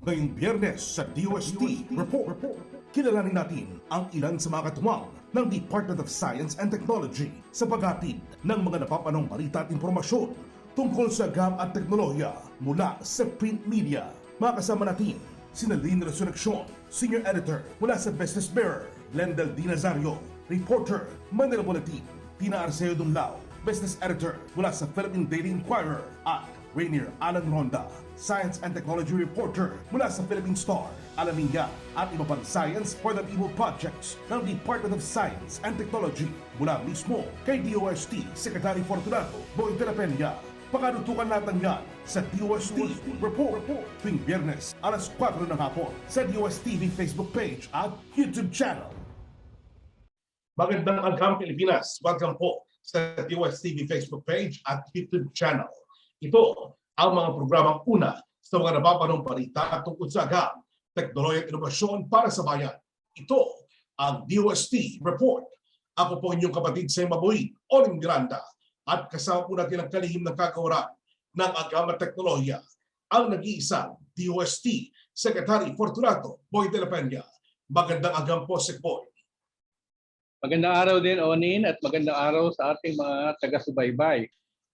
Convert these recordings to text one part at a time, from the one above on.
Ngayong Biyernes sa DOST Report, kilalanin natin ang ilan sa mga katuwang ng Department of Science and Technology sa paghahatid ng mga napapanahong balita at impormasyon tungkol sa Agham at Teknolohiya mula sa print media. Makasama natin si Lynn Resurrection, Senior Editor mula sa Business Mirror, Lendel D. Nazario, Reporter, Manila Bulletin, Tina Arceo Dumlao, Business Editor mula sa Philippine Daily Inquirer, at Rainier Alan Ronda, Science and Technology Reporter mula sa Philippine Star. Alamin niya at iba pang Science for the People projects ng Department of Science and Technology mula mismo kay DOST Secretary Fortunato Boy de la Peña. Pakanutukan natin yan sa DOST Report tuwing Biyernes alas 4 ng hapon sa DOST TV Facebook page at YouTube channel. Magandang Agham Pilipinas. Welcome po sa DOST TV Facebook page at YouTube channel. Ito ang mga programang una sa mga napapanahong balita tungkol sa Agham, teknolohiya at inovasyon para sa bayan. Ito ang DOST Report. Ako po inyong kapatid sa Mabuhay, Oling Miranda, at kasama po natin ang kalihim ng kagawaran ng Agham at Teknolohiya, ang nag-iisang DOST Secretary Fortunato Boy de la Peña. Magandang Agham po, Sec Boy. Magandang araw din, Onin, at magandang araw sa ating mga taga-subaybay.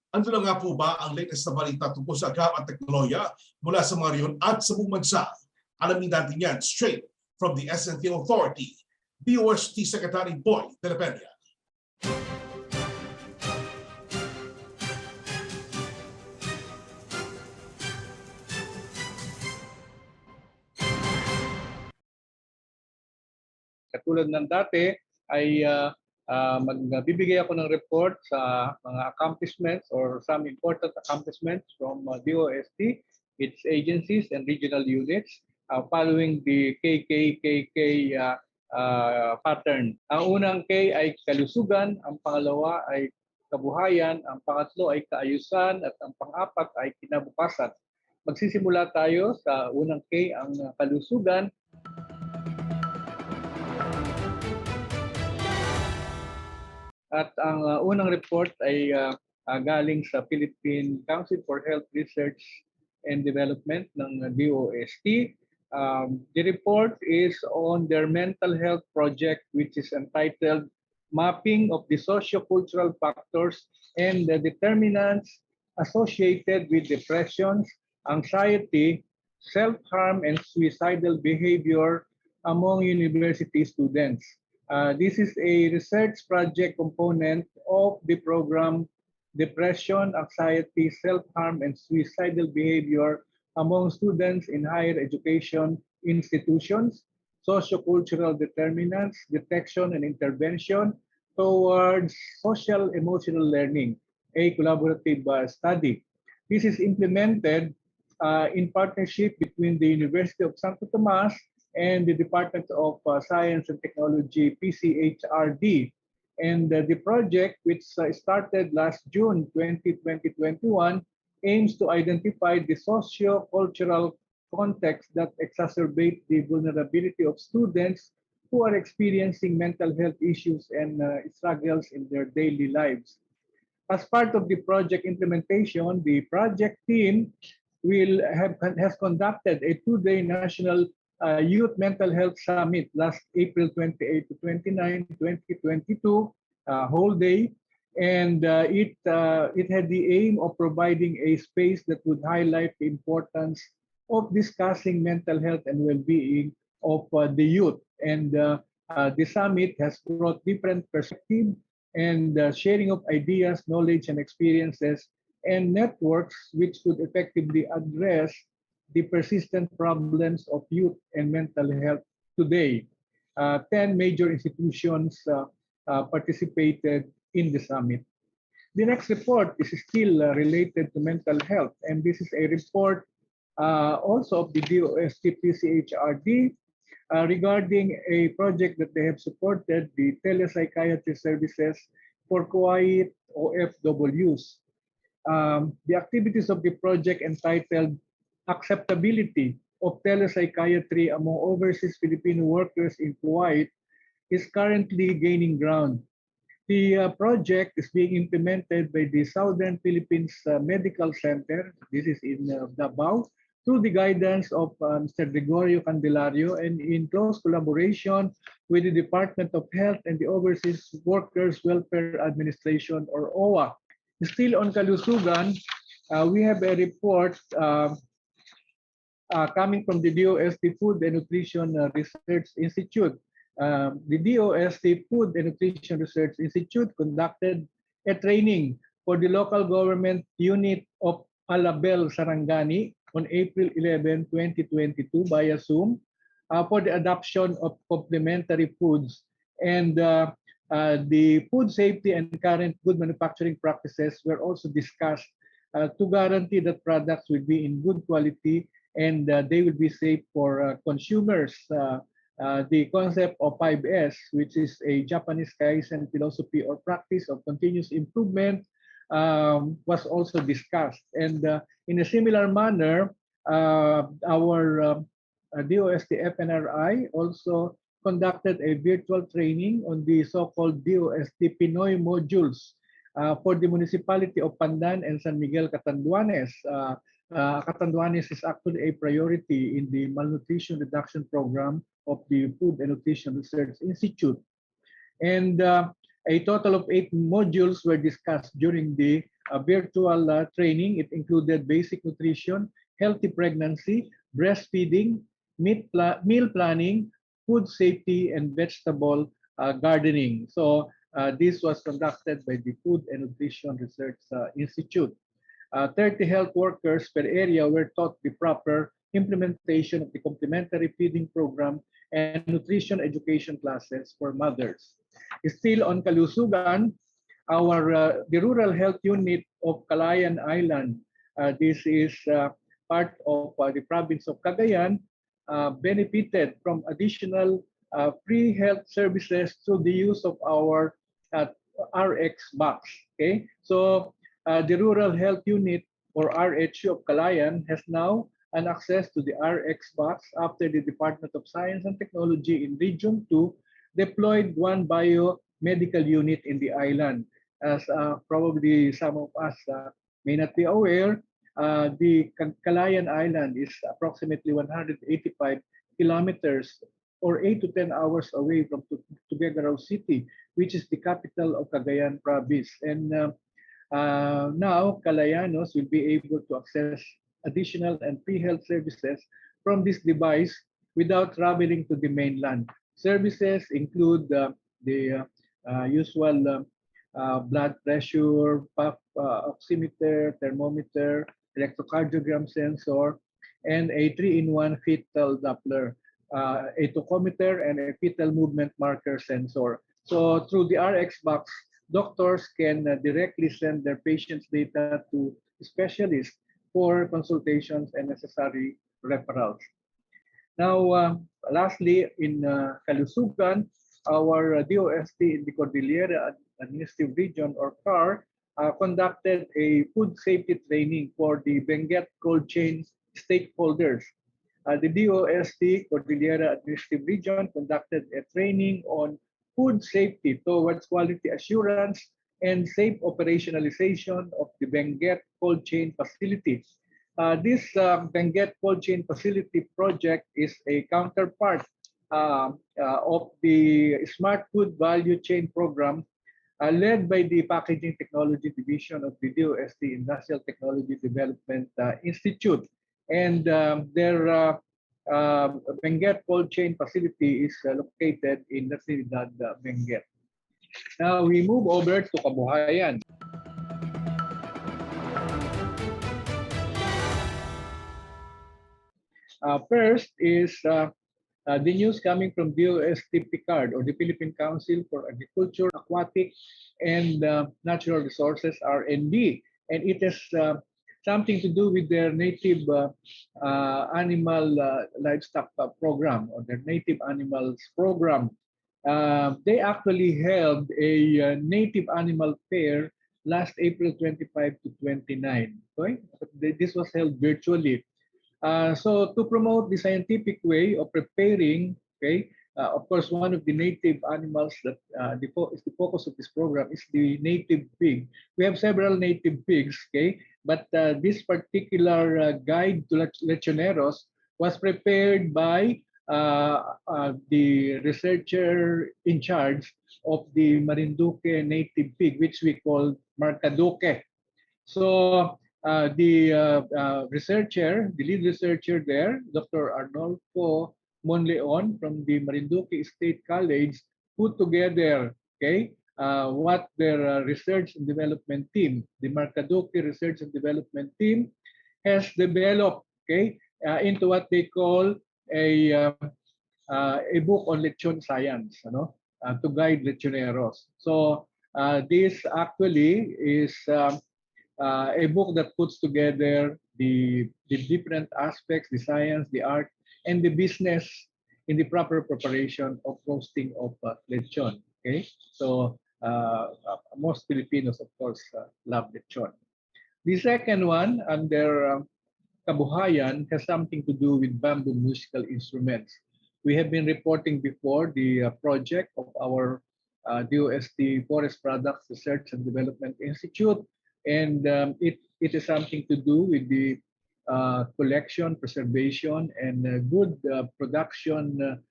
Ano na nga po ba ang latest na balita tungkol sa Agham at Teknolohiya mula sa mga riyon at sa buong bansa? Alamin natin yan straight from the SNT Authority, DOST Secretary Boy de la Peña. Katulad ng dati, ay magbibigay ako ng report sa mga accomplishments or some important accomplishments from DOST, its agencies and regional units following the KKKK pattern. Ang unang K ay kalusugan, ang pangalawa ay kabuhayan, ang pangatlo ay kaayusan, at ang pang-apat ay kinabukasan. Magsisimula tayo sa unang K, ang kalusugan. At ang unang report ay galing sa Philippine Council for Health Research and Development ng DOST. The report is on their mental health project, which is entitled Mapping of the Socio-Cultural Factors and the Determinants Associated with Depression, Anxiety, Self-Harm, and Suicidal Behavior among University Students. This is a research project component of the program Depression, Anxiety, Self-Harm, and Suicidal Behavior among Students in Higher Education Institutions, Sociocultural Determinants, Detection and Intervention towards Social Emotional Learning, a collaborative study. This is implemented in partnership between the University of Santo Tomas and the Department of Science and Technology, PCHRD. And the project, which started last June 2021, aims to identify the socio-cultural context that exacerbate the vulnerability of students who are experiencing mental health issues and struggles in their daily lives. As part of the project implementation, the project team has conducted a two-day national Youth Mental Health Summit last April 28 to 29, 2022, whole day, and it had the aim of providing a space that would highlight the importance of discussing mental health and well-being of the youth. And the summit has brought different perspectives and sharing of ideas, knowledge, and experiences, and networks which could effectively address the persistent problems of youth and mental health today. 10 major institutions participated in the summit. The next report is still related to mental health, and this is a report also of the DOST PCHRD regarding a project that they have supported, the telepsychiatry services for quiet OFWs. The activities of the project entitled Acceptability of Telepsychiatry among Overseas Filipino Workers in Kuwait is currently gaining ground. The project is being implemented by the Southern Philippines Medical Center. This is in Davao, through the guidance of Mr. Gregorio Candelario and in close collaboration with the Department of Health and the Overseas Workers Welfare Administration, or OWA. Still on Kalusugan, we have a report coming from the DOST Food and Nutrition Research Institute. The DOST Food and Nutrition Research Institute conducted a training for the local government unit of Alabel, Sarangani on April 11, 2022 via Zoom for the adoption of complementary foods and the food safety and current good manufacturing practices were also discussed to guarantee that products will be in good quality and they will be safe for consumers. The concept of 5S, which is a Japanese Kaizen philosophy or practice of continuous improvement, was also discussed. And in a similar manner, our DOST FNRI also conducted a virtual training on the so-called DOST Pinoy modules for the municipality of Pandan and San Miguel Catanduanes. Catanduanes is actually a priority in the malnutrition reduction program of the Food and Nutrition Research Institute. And a total of 8 modules were discussed during the virtual training. It included basic nutrition, healthy pregnancy, breastfeeding, meal planning, food safety, and vegetable gardening. So this was conducted by the Food and Nutrition Research Institute. 30 health workers per area were taught the proper implementation of the complementary feeding program and nutrition education classes for mothers. Still on Kalusugan, the rural health unit of Calayan Island, this is part of the province of Cagayan, benefited from additional free health services through the use of our RX box. Okay, so the rural health unit or RHU of Calayan has now an access to the RX box after the Department of Science and Technology in Region 2 deployed one biomedical unit in the island. As probably some of us may not be aware, the Calayan Island is approximately 185 kilometers or 8 to 10 hours away from Tuguegarao City, which is the capital of Cagayan province. And now Calayanos will be able to access additional and free health services from this device without traveling to the mainland. Services include the usual blood pressure, oximeter, thermometer, electrocardiogram sensor, and a 3-in-1 fetal Doppler, a tachometer, and a fetal movement marker sensor. So through the RX box, doctors can directly send their patients' data to specialists for consultations and necessary referrals. Now, lastly, in Kalusugan, our DOST in the Cordillera Administrative Region, or CAR, conducted a food safety training for the Benguet cold chain stakeholders. The DOST Cordillera Administrative Region conducted a training on food safety towards quality assurance and safe operationalization of the Benguet cold chain facility. This Benguet cold chain facility project is a counterpart of the Smart Food Value Chain Program led by the Packaging Technology Division of the DOST Industrial Technology Development Institute. And their Benguet cold chain facility is located in Natividad, Benguet. Now we move over to Kabuhayan. First is the news coming from DOST Picard, or the Philippine Council for Agriculture, Aquatic, and Natural Resources, RND. And it has something to do with their native animal livestock program, or their native animals program. They actually held a native animal fair last April 25 to 29. Okay? This was held virtually. So to promote the scientific way of preparing, okay, Of course, one of the native animals that is the focus of this program is the native pig. We have several native pigs, okay? But this particular guide to lechoneros was prepared by the researcher in charge of the Marinduque native pig, which we call Marcaduque. So the lead researcher there, Dr. Arnolfo Monleon from the Marinduque State College, put together, okay, what their research and development team, the Marcaduque Research and Development Team, has developed, okay, into what they call a book on lechon science, to guide lechoneros. So this actually is a book that puts together the different aspects, the science, the art, and the business in the proper preparation of roasting of lechon. Okay, so most Filipinos, of course, love lechon. The second one, under kabuhayan, has something to do with bamboo musical instruments. We have been reporting before the project of our DOST Forest Products Research and Development Institute, and it is something to do with the collection, preservation, and good production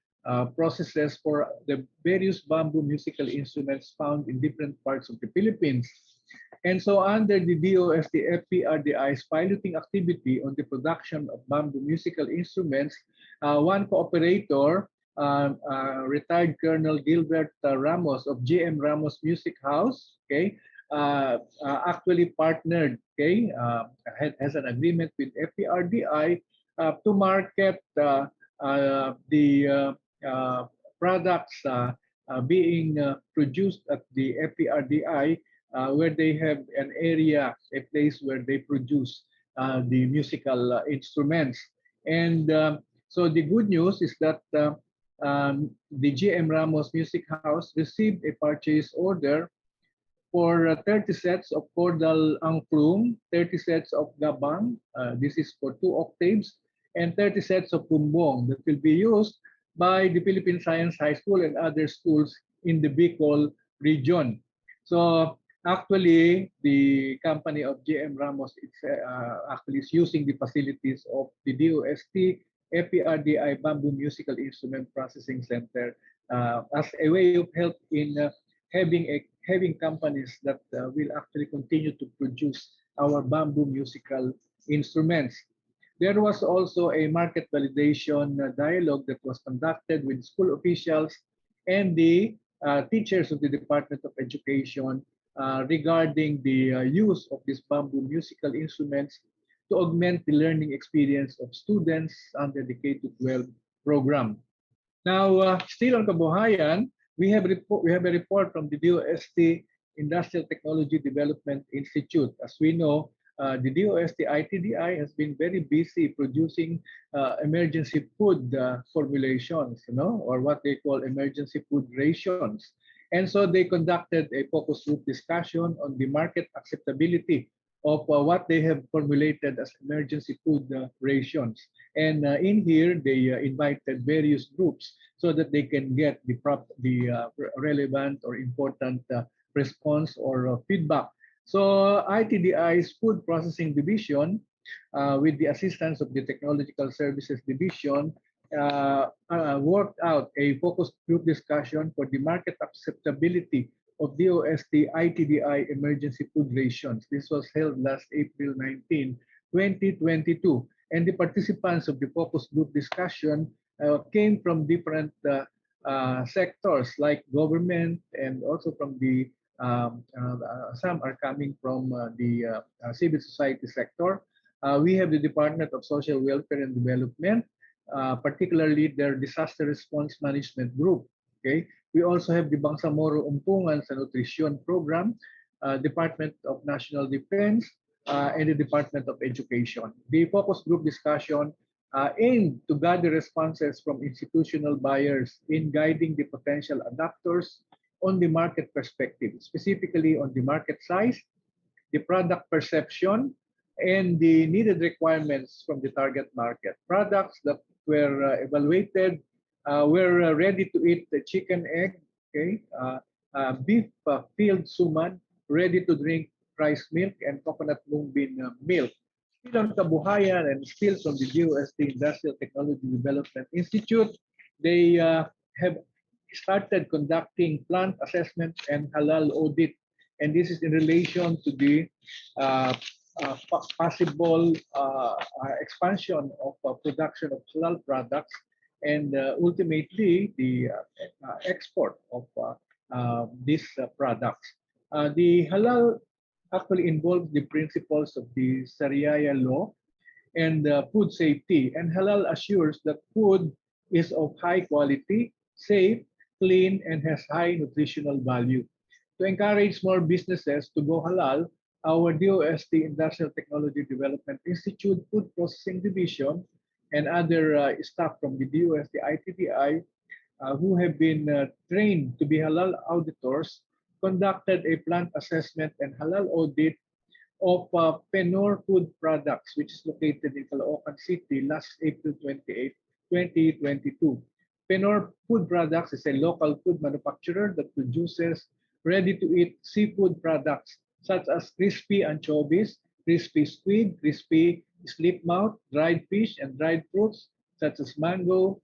processes for the various bamboo musical instruments found in different parts of the Philippines. And so under the DOST FPRDI's piloting activity on the production of bamboo musical instruments, one cooperator, retired Colonel Gilbert Ramos of GM Ramos Music House, okay, actually partnered, okay, has an agreement with FPRDI to market the products being produced at the FPRDI, where they have an area, a place where they produce the musical instruments. And so the good news is that the GM Ramos Music House received a purchase order for 30 sets of cordal angklung, 30 sets of gabang, this is for 2 octaves, and 30 sets of bumbong that will be used by the Philippine Science High School and other schools in the Bicol region. So actually, the company of GM Ramos actually is using the facilities of the DOST FPRDI Bamboo Musical Instrument Processing Center as a way of help in having companies that will actually continue to produce our bamboo musical instruments. There was also a market validation dialogue that was conducted with school officials and the teachers of the Department of Education regarding the use of these bamboo musical instruments to augment the learning experience of students under the K-12 program. Now, still on kabuhayan, we have a report from the DOST Industrial Technology Development Institute. As we know, the DOST ITDI has been very busy producing emergency food formulations, or what they call emergency food rations. And so they conducted a focus group discussion on the market acceptability of what they have formulated as emergency food rations. And in here, they invited various groups so that they can get the relevant or important response or feedback. So ITDI's Food Processing Division, with the assistance of the Technological Services Division, worked out a focus group discussion for the market acceptability of DOST ITDI emergency food rations. This was held last April 19, 2022. And the participants of the focus group discussion came from different sectors like government, and also from the some are coming from the civil society sector. We have the Department of Social Welfare and Development, particularly their Disaster Response Management Group. Okay, we also have the Bangsamoro Umpungan sa Nutrition Program, Department of National Defense, and the Department of Education. The focus group discussion aimed to gather responses from institutional buyers in guiding the potential adopters on the market perspective, specifically on the market size, the product perception, and the needed requirements from the target market. Products that were evaluated we're ready to eat the chicken egg, okay, beef filled suman, ready to drink rice milk and coconut mung bean milk. Still on kabuhayan and still from the DOST Industrial Technology Development Institute, they have started conducting plant assessment and halal audit. And this is in relation to the uh, possible expansion of production of halal products and ultimately the export of these products. The halal actually involves the principles of the Sharia law and food safety. And halal assures that food is of high quality, safe, clean, and has high nutritional value. To encourage more businesses to go halal, our DOST Industrial Technology Development Institute Food Processing Division and other staff from the DOST ITDI who have been trained to be halal auditors conducted a plant assessment and halal audit of Penor Food Products, which is located in Caloocan City last April 28, 2022. Penor Food Products is a local food manufacturer that produces ready-to-eat seafood products such as crispy anchovies, crispy squid, crispy slipmouth, dried fish, and dried fruits such as mangoes,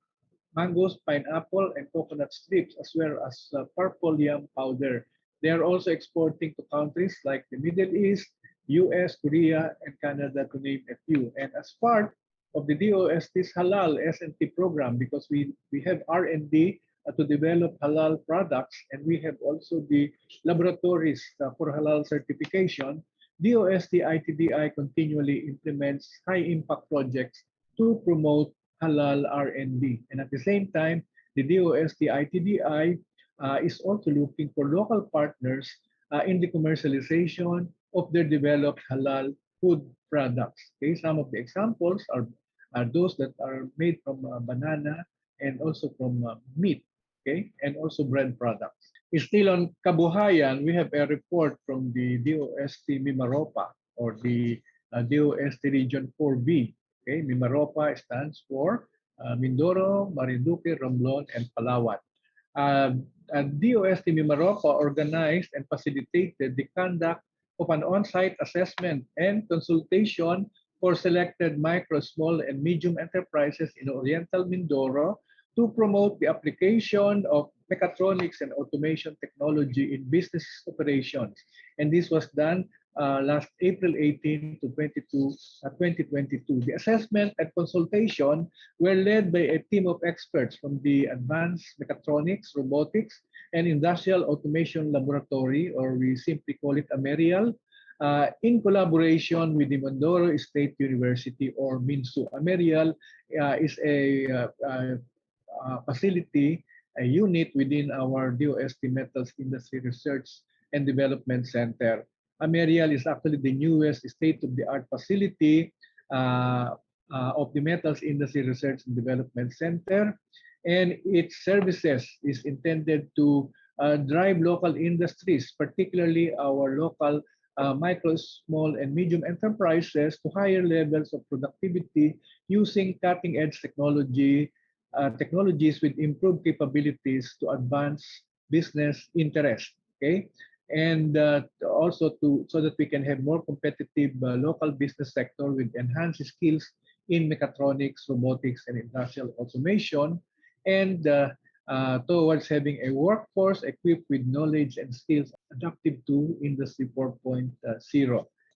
pineapple, and coconut strips, as well as purple yam powder. They are also exporting to countries like the Middle East, US, Korea, and Canada, to name a few. And as part of the DOST's Halal S&T program, because we have R&D to develop halal products, and we have also the laboratories for halal certification, DOST ITDI continually implements high-impact projects to promote halal R&D. And at the same time, the DOST ITDI is also looking for local partners in the commercialization of their developed halal food products. Okay, some of the examples are those that are made from banana and also from meat, okay, and also bread products. Still on kabuhayan, we have a report from the DOST Mimaropa or the DOST Region 4B. Okay, Mimaropa stands for Mindoro, Marinduque, Romblon, and Palawan. DOST Mimaropa organized and facilitated the conduct of an on-site assessment and consultation for selected micro, small, and medium enterprises in Oriental Mindoro to promote the application of mechatronics and automation technology in business operations. And this was done last April 18 to 2022. The assessment and consultation were led by a team of experts from the Advanced Mechatronics, Robotics, and Industrial Automation Laboratory, or we simply call it AMERIAL, in collaboration with the Mindoro State University, or MINSU. AMERIAL is a facility, a unit within our DOST Metals Industry Research and Development Center. AMERIAL is actually the newest state-of-the-art facility of the Metals Industry Research and Development Center, and its services is intended to drive local industries, particularly our local micro, small, and medium enterprises to higher levels of productivity using cutting-edge technologies with improved capabilities to advance business interest. Okay, and also so that we can have more competitive local business sector with enhanced skills in mechatronics, robotics, and industrial automation, and towards having a workforce equipped with knowledge and skills adaptive to Industry 4.0.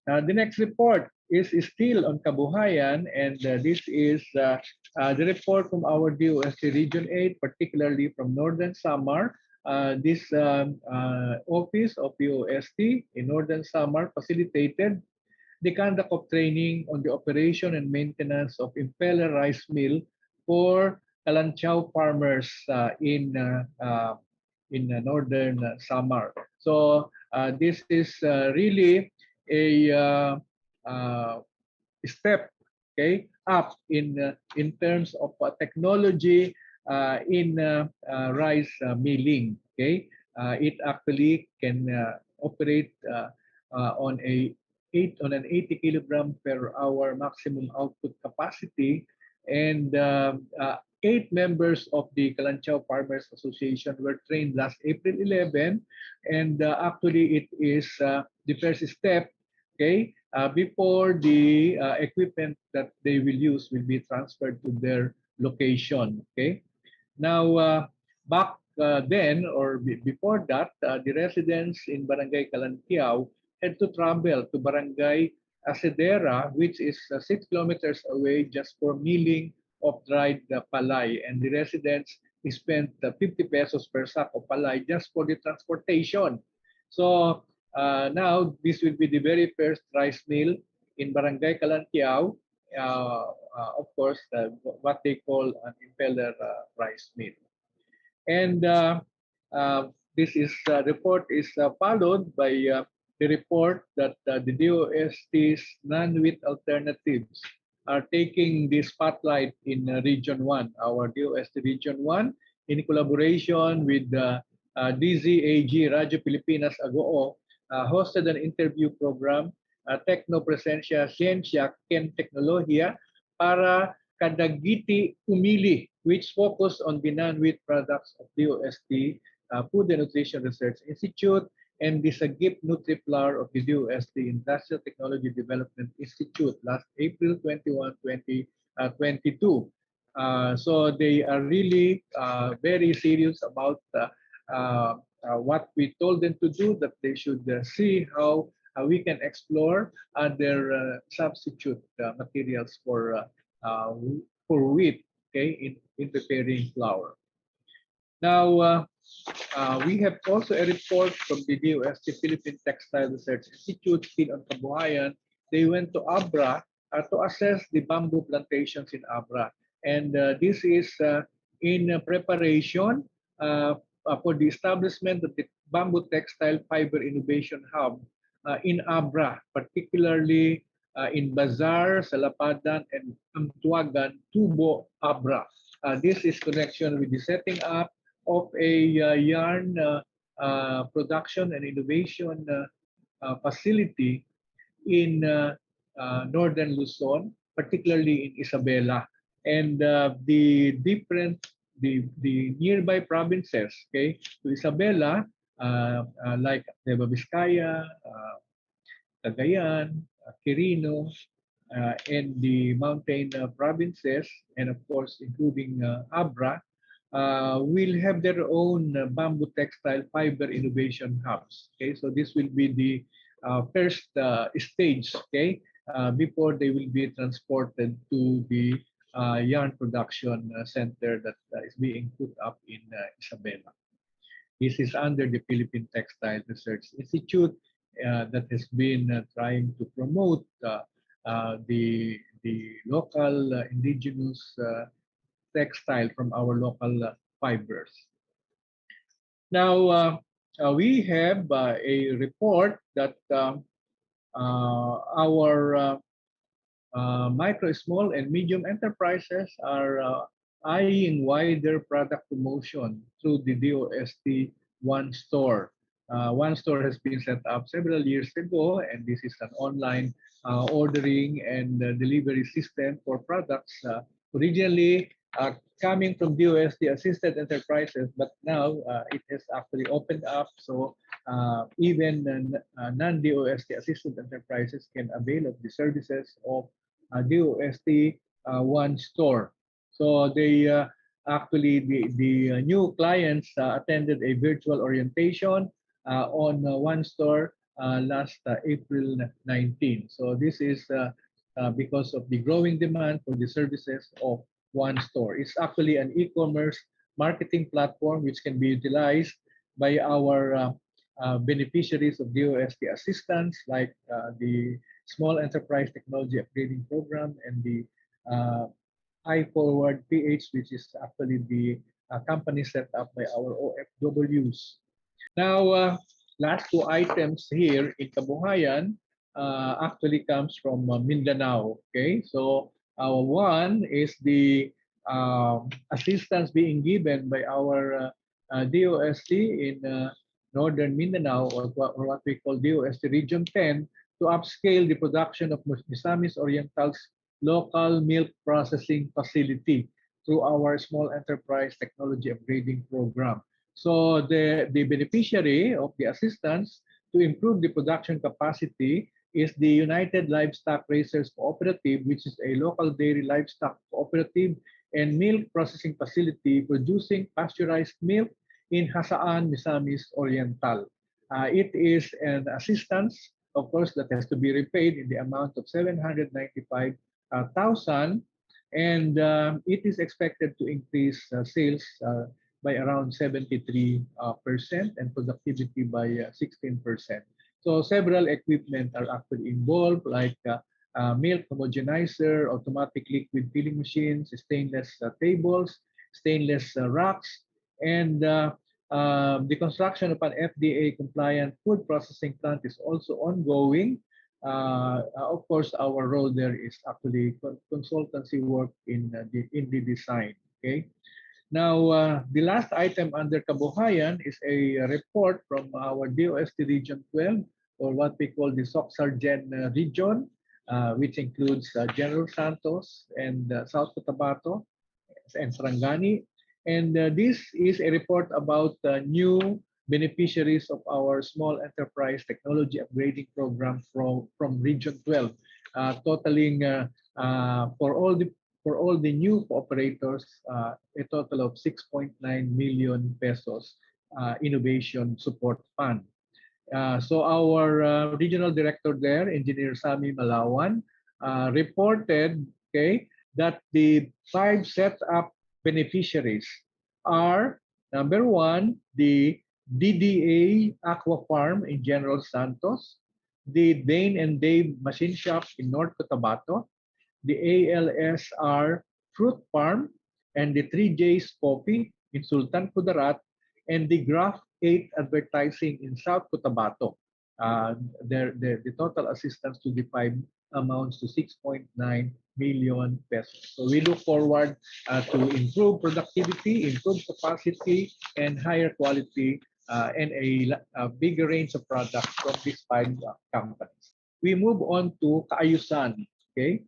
The next report is still on kabuhayan, and this is the report from our DOST Region 8, particularly from Northern Samar. This office of DOST in Northern Samar facilitated the conduct of training on the operation and maintenance of impeller rice mill for Kalanchaw farmers in Northern Samar. So this is really a step, okay, up in terms of technology in rice milling. Okay, it actually can operate on an 80 kilogram per hour maximum output capacity, and 8 members of the Kalanchaw Farmers Association were trained last April 11, and actually it is the first step, okay, before the equipment that they will use will be transferred to their location, okay. Now, back then or before that, the residents in Barangay Kalantiao had to travel to Barangay Asedera, which is 6 kilometers away, just for milling of dried palay. And the residents spent 50 pesos per sack of palay just for the transportation. So now this will be the very first rice mill in Barangay Kalantiao. Of course, what they call an impeller rice mill. And this is report is followed by the report that the DOST's non-wheat alternatives are taking the spotlight in Region 1, our DOST Region 1, in collaboration with DZAG Radio Pilipinas Agoo, hosted an interview program, Tekno Presencia Ciencia Ken Teknolohiya, para Kadagiti Umili, which focus on the non-wheat products of DOST Food and Nutrition Research Institute, and the Sagip NutriFlour of the DOST Industrial Technology Development Institute last April 21, 2022. So they are really very serious about what we told them to do, that they should see how we can explore other substitute materials for wheat, okay, in preparing flour. Now, we have also a report from the DOST Philippine Textile Research Institute, still on Kabuhayan. They went to Abra to assess the bamboo plantations in Abra. And this is in preparation for the establishment of the Bamboo Textile Fiber Innovation Hub in Abra, particularly in Bazar, Salapadan, and Amtuagan, Tubo, Abra. This is connection with the setting up of a yarn production and innovation facility in northern Luzon, particularly in Isabela, and the nearby provinces, okay, to Isabela, like Nueva Vizcaya, Cagayan, Quirino, and the mountain provinces, and of course including Abra, will have their own bamboo textile fiber innovation hubs. Okay, so this will be the first stage, okay, before they will be transported to the yarn production center that is being put up in Isabela. This is under the Philippine Textile Research Institute that has been trying to promote the local indigenous textile from our local fibers. Now, we have a report that our micro, small, and medium enterprises are eyeing wider product promotion through the DOST One Store. One Store has been set up several years ago, and this is an online ordering and delivery system for products originally coming from DOST assisted enterprises, but now it has actually opened up, so even non-DOST assisted enterprises can avail of the services of DOST One Store. So they actually the new clients attended a virtual orientation on One Store last April 19. So this is because of the growing demand for the services of One Store. It's actually an e-commerce marketing platform which can be utilized by our beneficiaries of DOST assistance, like the Small Enterprise Technology Upgrading Program and the iForward PH, which is actually the company set up by our OFWs. Now, last two items here in Kabuhayan actually comes from Mindanao. Okay, so one is the assistance being given by our DOST in Northern Mindanao, or what we call DOST Region 10, to upscale the production of Misamis Oriental's local milk processing facility. through our Small Enterprise Technology Upgrading Program. So the beneficiary of the assistance to improve the production capacity is the United Livestock Raisers Cooperative, which is a local dairy livestock cooperative and milk processing facility producing pasteurized milk in Hasaan, Misamis Oriental. It is an assistance, of course, that has to be repaid in the amount of 795,000, and it is expected to increase sales by around 73% and productivity by 16%. So several equipment are actually involved, like milk homogenizer, automatic liquid filling machines, stainless tables, stainless racks, and the construction of an FDA-compliant food processing plant is also ongoing. Of course, our role there is actually consultancy work in the design. Okay. Now, the last item under Kabuhayan is a report from our DOST Region 12, or what we call the Soc-Sargen region, which includes General Santos and South Cotabato and Sarangani. And this is a report about new beneficiaries of our Small Enterprise Technology Upgrading Program from Region 12, totaling for all the new cooperators, a total of 6.9 million pesos innovation support fund. So our regional director there, Engineer Sami Malawan, reported, okay, that the 5 set-up beneficiaries are, number 1, the DDA Aqua Farm in General Santos, the Dane and Dave Machine Shop in North Cotabato, the ALSR Fruit Farm, and the 3J's Coffee in Sultan Kudarat, and the Graph 8 Advertising in South Cotabato. The total assistance to the 5 amounts to 6.9 million pesos. So we look forward to improve productivity, improve capacity, and higher quality, and a bigger range of products from these 5 companies. We move on to kaayusan. Okay.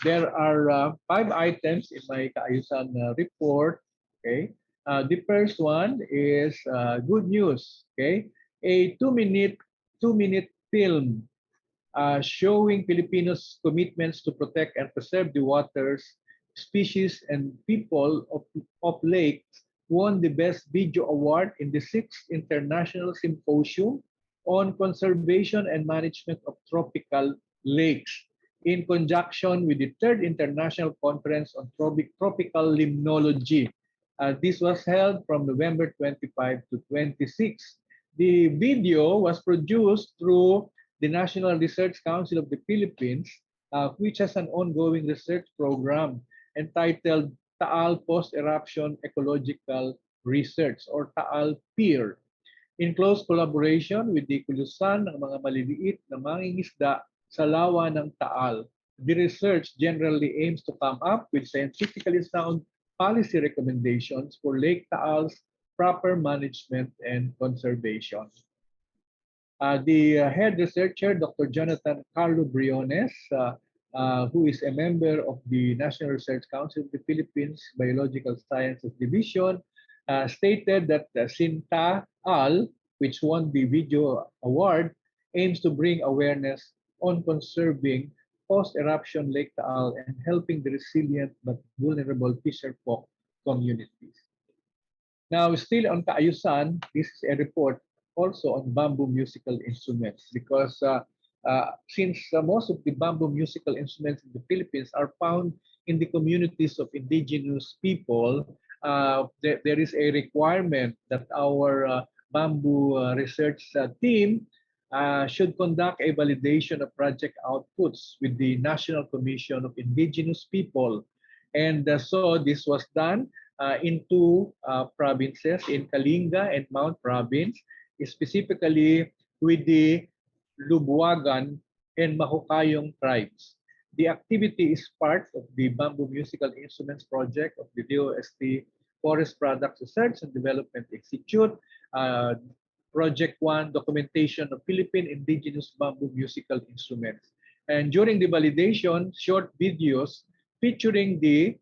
There are 5 items in my kaayusan report. Okay. The first one is good news. Okay, a 2-minute film showing Filipinos' commitments to protect and preserve the waters, species, and people of lakes won the Best Video Award in the 6th International Symposium on Conservation and Management of Tropical Lakes, in conjunction with the 3rd International Conference on Tropical Limnology. This was held from November 25 to 26. The video was produced through the National Research Council of the Philippines, which has an ongoing research program entitled Taal Post-Eruption Ecological Research, or Taal PEER, in close collaboration with the kulusan ng mga maliliit na mangingisda sa lawa ng Taal. The research generally aims to come up with scientifically sound policy recommendations for Lake Taal's proper management and conservation. The head researcher, Dr. Jonathan Carlo Briones, who is a member of the National Research Council of the Philippines Biological Sciences Division, stated that SINTA-AL, which won the video award, aims to bring awareness on conserving post-eruption Lake Taal and helping the resilient but vulnerable fisherfolk communities. Now, still on kaayusan, this is a report also on bamboo musical instruments, because since most of the bamboo musical instruments in the Philippines are found in the communities of indigenous people, there is a requirement that our bamboo research team should conduct a validation of project outputs with the National Commission of Indigenous People. And so this was done in 2 provinces, in Kalinga and Mount Province, specifically with the Lubuagan and Mahukayong tribes. The activity is part of the Bamboo Musical Instruments Project of the DOST Forest Products Research and Development Institute. Project 1, documentation of Philippine indigenous bamboo musical instruments. And during the validation, short videos featuring the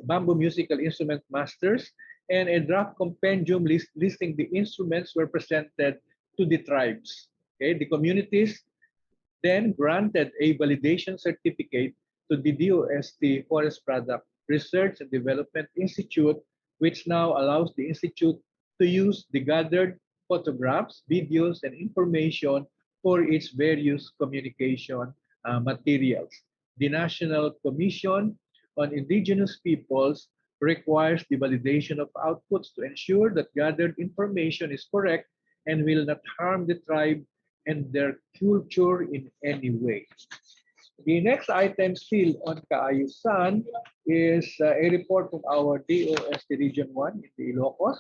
bamboo musical instrument masters and a draft compendium listing the instruments were presented to the tribes. Okay, the communities then granted a validation certificate to the DOST Forest Product Research and Development Institute, which now allows the institute to use the gathered photographs, videos, and information for its various communication materials. The National Commission on Indigenous Peoples requires the validation of outputs to ensure that gathered information is correct and will not harm the tribe and their culture in any way. The next item still on Kaayusan is a report from our DOST Region 1 in the Ilocos.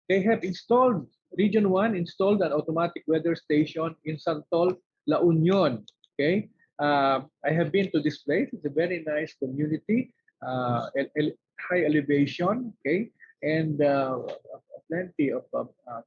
They have installed, Region 1 installed an automatic weather station in Santol, La Union. Okay, I have been to this place. It's a very nice community, high elevation, okay, and plenty of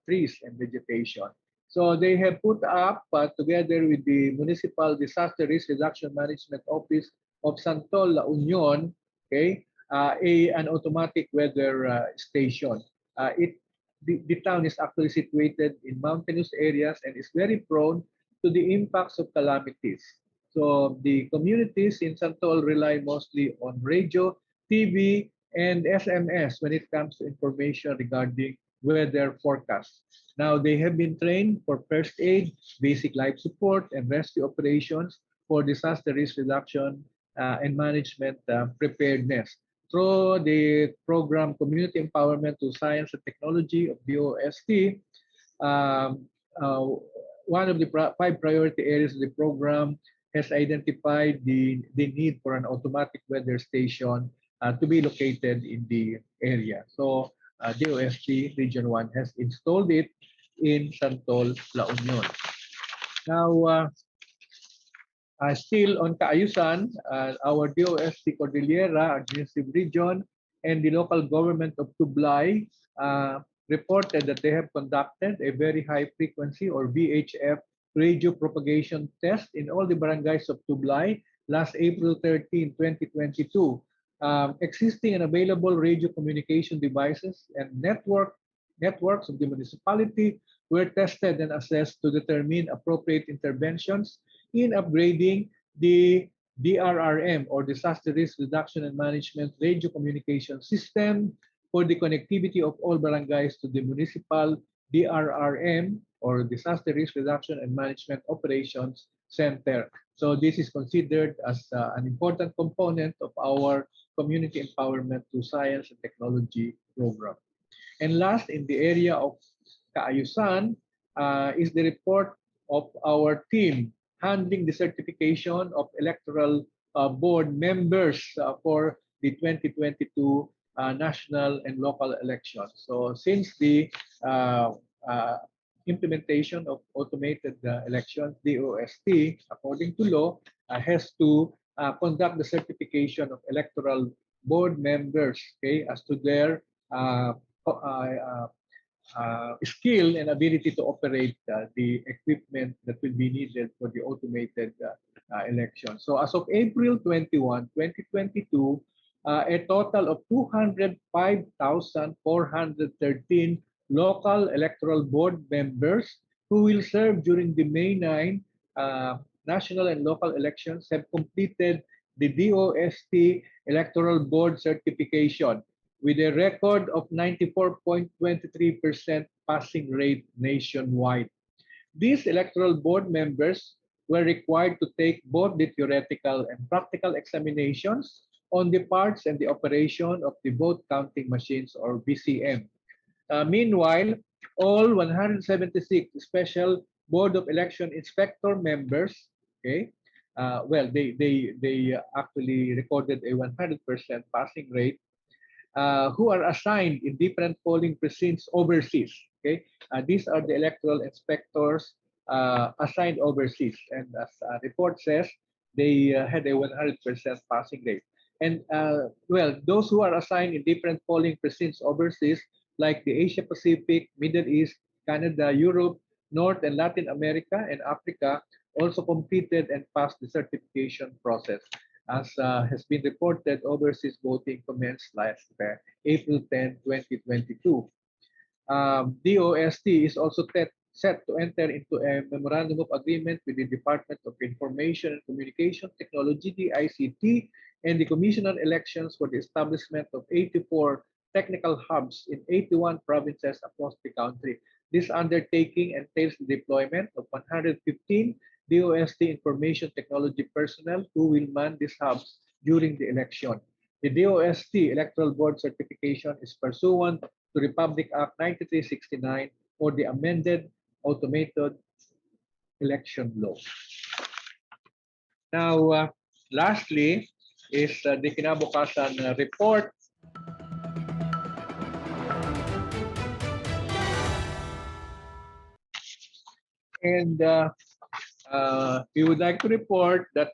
trees and vegetation. So they have put up, together with the Municipal Disaster Risk Reduction Management Office of Santol, La Union, okay, an automatic weather station. The town is actually situated in mountainous areas and is very prone to the impacts of calamities. So the communities in Santol rely mostly on radio, TV, and SMS when it comes to information regarding weather forecasts. Now, they have been trained for first aid, basic life support, and rescue operations for disaster risk reduction and management preparedness. Through the program Community Empowerment to Science and Technology of DOST, um, uh, one of the five priority areas of the program has identified the need for an automatic weather station to be located in the area. So DOST Region 1 has installed it in Santol, La Union. Now, still on Kaayusan, our DOST Cordillera Administrative Region and the local government of Tublay reported that they have conducted a very high frequency or VHF radio propagation test in all the barangays of Tublay last April 13, 2022. Existing and available radio communication devices and networks of the municipality were tested and assessed to determine appropriate interventions in upgrading the DRRM or Disaster Risk Reduction and Management Radio Communication System for the connectivity of all barangays to the municipal DRRM or Disaster Risk Reduction and Management Operations Center. So this is considered as an important component of our Community Empowerment to Science and Technology program. And last, in the area of Kaayusan, is the report of our team handling the certification of electoral board members for the 2022 national and local elections. So since the implementation of automated elections, DOST, according to law, has to conduct the certification of electoral board members, okay, as to their skill and ability to operate the equipment that will be needed for the automated election. So as of April 21, 2022, a total of 205,413 local electoral board members who will serve during the May 9 national and local elections have completed the DOST Electoral Board certification with a record of 94.23% passing rate nationwide. These electoral board members were required to take both the theoretical and practical examinations on the parts and the operation of the vote counting machines or VCM. Meanwhile, all 176 special Board of Election Inspector members, okay, they actually recorded a 100% passing rate, who are assigned in different polling precincts overseas. Okay, these are the electoral inspectors assigned overseas, and as report says, they had a 100% passing rate. And those who are assigned in different polling precincts overseas, like the Asia Pacific, Middle East, Canada, Europe, North and Latin America, and Africa also completed and passed the certification process. As has been reported, overseas voting commenced last April 10, 2022. DOST is also set to enter into a memorandum of agreement with the Department of Information and Communication Technology, DICT, and the Commission on Elections for the establishment of 84 technical hubs in 81 provinces across the country. This undertaking entails the deployment of 115 DOST information technology personnel who will man these hubs during the election. The DOST Electoral Board certification is pursuant to Republic Act 9369 or the amended automated election law. Now, lastly is the kinabukasan report. And we would like to report that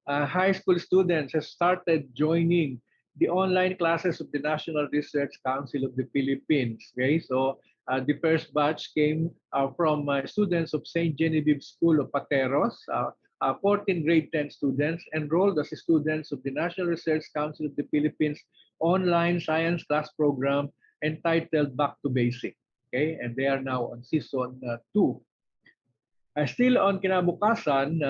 high school students have started joining the online classes of the National Research Council of the Philippines. Okay, so the first batch came from students of St. Genevieve School of Pateros, 14 grade 10 students enrolled as students of the National Research Council of the Philippines online science class program entitled Back to Basic. Okay, and they are now on season 2. Still on kinabukasan,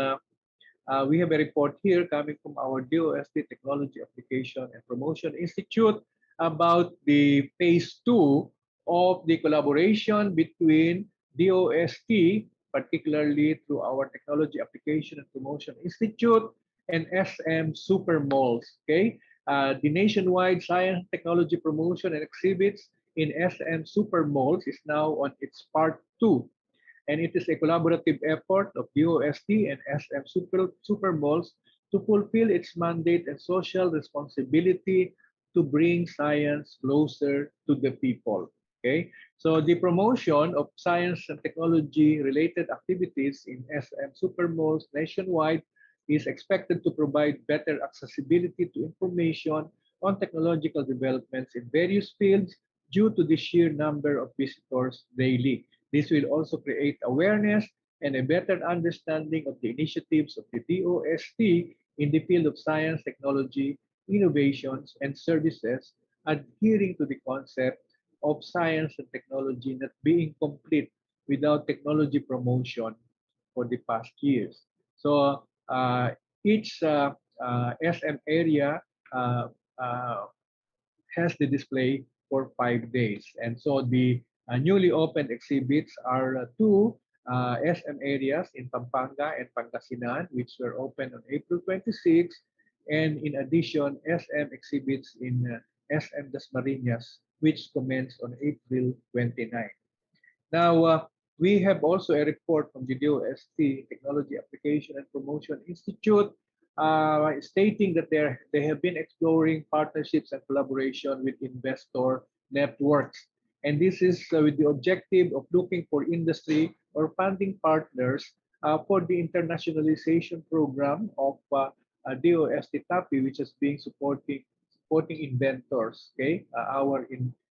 we have a report here coming from our DOST Technology Application and Promotion Institute about the phase 2 of the collaboration between DOST, particularly through our Technology Application and Promotion Institute, and SM Super Malls. Okay, the nationwide science technology promotion and exhibits in SM Super Malls is now on its part 2. And it is a collaborative effort of DOST and SM Super Malls to fulfill its mandate and social responsibility to bring science closer to the people. Okay, so the promotion of science and technology related activities in SM Super Malls nationwide is expected to provide better accessibility to information on technological developments in various fields due to the sheer number of visitors daily. This will also create awareness and a better understanding of the initiatives of the DOST in the field of science, technology, innovations, and services, adhering to the concept of science and technology not being complete without technology promotion for the past years. So each SM area has the display for 5 days. And so the newly opened exhibits are two SM areas in Pampanga and Pangasinan, which were opened on April 26, and in addition, SM exhibits in SM Dasmariñas, which commenced on April 29. Now, we have also a report from the DOST Technology Application and Promotion Institute stating that they have been exploring partnerships and collaboration with investor networks. And this is with the objective of looking for industry or funding partners for the internationalization program of DOST TAPI, which is being supporting inventors, okay, our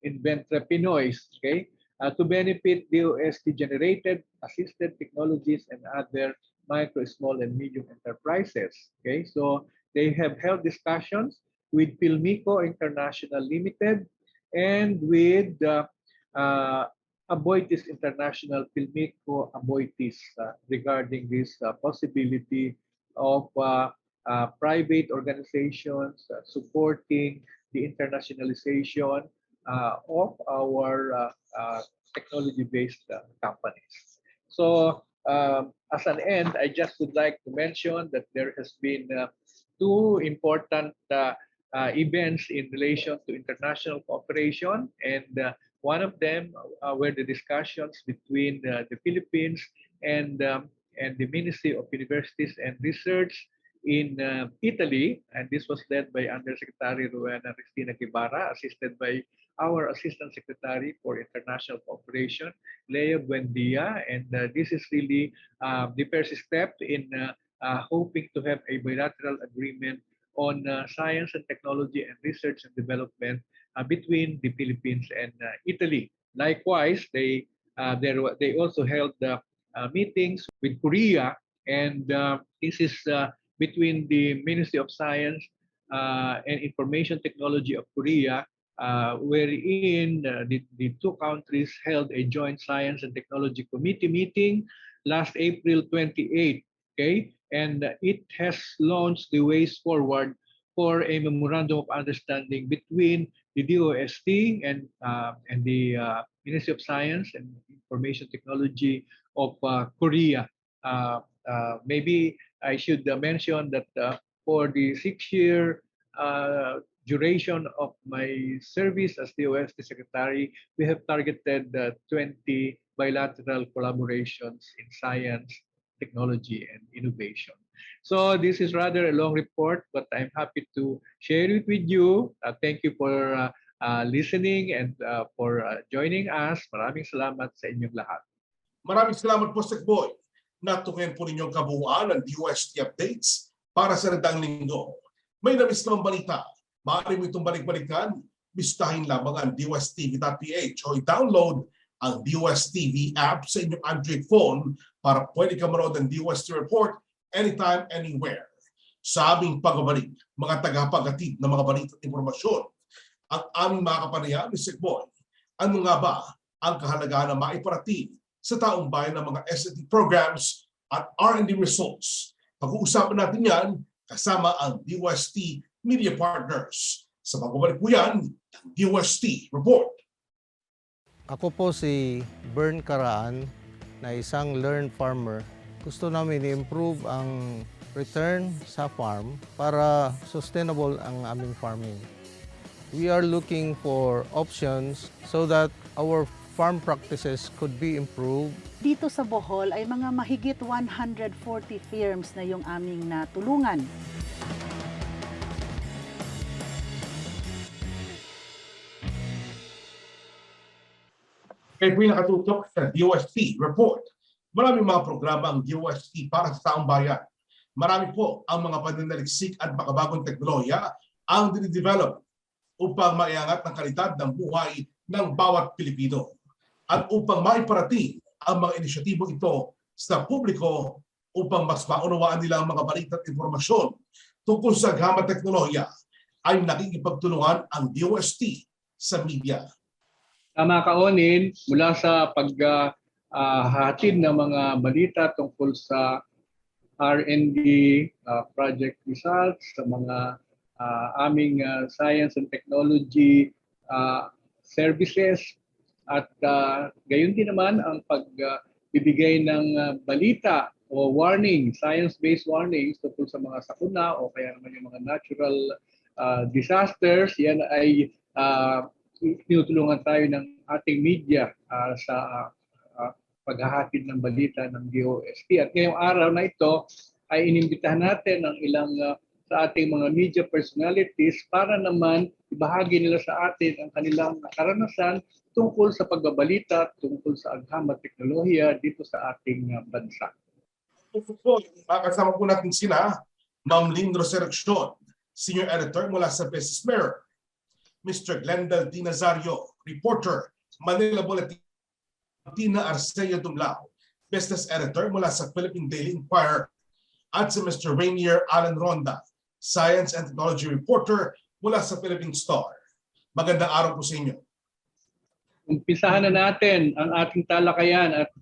inventrepinoys, okay, to benefit DOST-generated assisted technologies and other micro, small, and medium enterprises. Okay, so they have held discussions with Filmico International Limited and with Aboitiz International, Filmico Aboitiz, regarding this possibility of private organizations supporting the internationalization of our technology-based companies. So as an end, I just would like to mention that there has been two important events in relation to international cooperation, and one of them were the discussions between the Philippines and the Ministry of Universities and Research in Italy, and this was led by Undersecretary Rowena Cristina Guevara, assisted by our Assistant Secretary for International Cooperation, Lea Buendia, and this is really the first step in hoping to have a bilateral agreement on science and technology and research and development between the Philippines and Italy. Likewise, they they also held meetings with Korea, and this is between the Ministry of Science and Information Technology of Korea, wherein the two countries held a joint science and technology committee meeting last April 28. Okay, and it has launched the ways forward for a memorandum of understanding between the DOST and the Ministry of Science and Information Technology of Korea. Maybe I should mention that for the 6-year duration of my service as DOST Secretary, we have targeted 20 bilateral collaborations in science, technology, and innovation. So this is rather a long report, but I'm happy to share it with you. Thank you for listening and for joining us. Maraming salamat sa inyong lahat. Maraming salamat po, Sec Boy. Natuklayan po ninyong kabuuan ng DOST updates para sa nagdaang linggo. May nabis namang balita. Maaari mo itong balik-balikan. Bistahin lamang ang dostv.ph o i-download ang DOST TV app sa inyong Android phone para pwede ka manood ng DOST report anytime, anywhere. Sa aming pagbabalik, mga tagapaghatid ng mga balita at impormasyon, ang aming mga kapanayam ni Sec Boy. Ano nga ba ang kahalagahan na maiparating sa taong bayan ng mga SAT programs at R&D results? Pag-uusapan natin yan kasama ang DOST Media Partners. Sa pagbabalik po yan, ang DOST Report. Ako po si Bern Karaan na isang learned farmer. Gusto namin i-improve ang return sa farm para sustainable ang aming farming. We are looking for options so that our farm practices could be improved. Dito sa Bohol ay mga mahigit 140 firms na yung aming natulungan. Kayo po yung nakatutok sa DOST Report. Maraming mga programa ang DOST para sa taong bayan. Marami po ang mga pananaliksik at makabagong teknolohiya ang dinidevelop upang maiangat ang kalidad ng buhay ng bawat Pilipino. At upang maiparating ang mga inisyatibo ito sa publiko upang mas maunawaan nila ang mga balita at informasyon tungkol sa Agham at Teknolohiya, ay nakikipagtulungan ang DOST sa media. Tama ka, Onin, mula sa paghahatid ng mga balita tungkol sa R&D project results, sa mga aming science and technology services, at gayon din naman ang pagbibigay ng balita o warning, science-based warnings tungkol sa mga sakuna o kaya naman yung mga natural disasters. Yan ay tinutulungan tayo ng ating media sa paghahatid ng balita ng DOST. At ngayong araw na ito ay inimbitahan natin ang ilang sa ating mga media personalities para naman ibahagi nila sa atin ang kanilang karanasan tungkol sa pagbabalita, tungkol sa Agham at Teknolohiya dito sa ating bansa. Makasama po natin sila, Ma'am Lynn Resurrection, Senior Editor mula sa Business Mirror, Mr. Glendale D. Nazario, Reporter, Manila Bulletin, Tina Arceo Dumlao, Business Editor mula sa Philippine Daily Inquirer, at si Mr. Rainier Alan Ronda, Science and Technology Reporter mula sa Philippine Star. Magandang araw po sa inyo. Umpisahan na natin ang ating talakayan at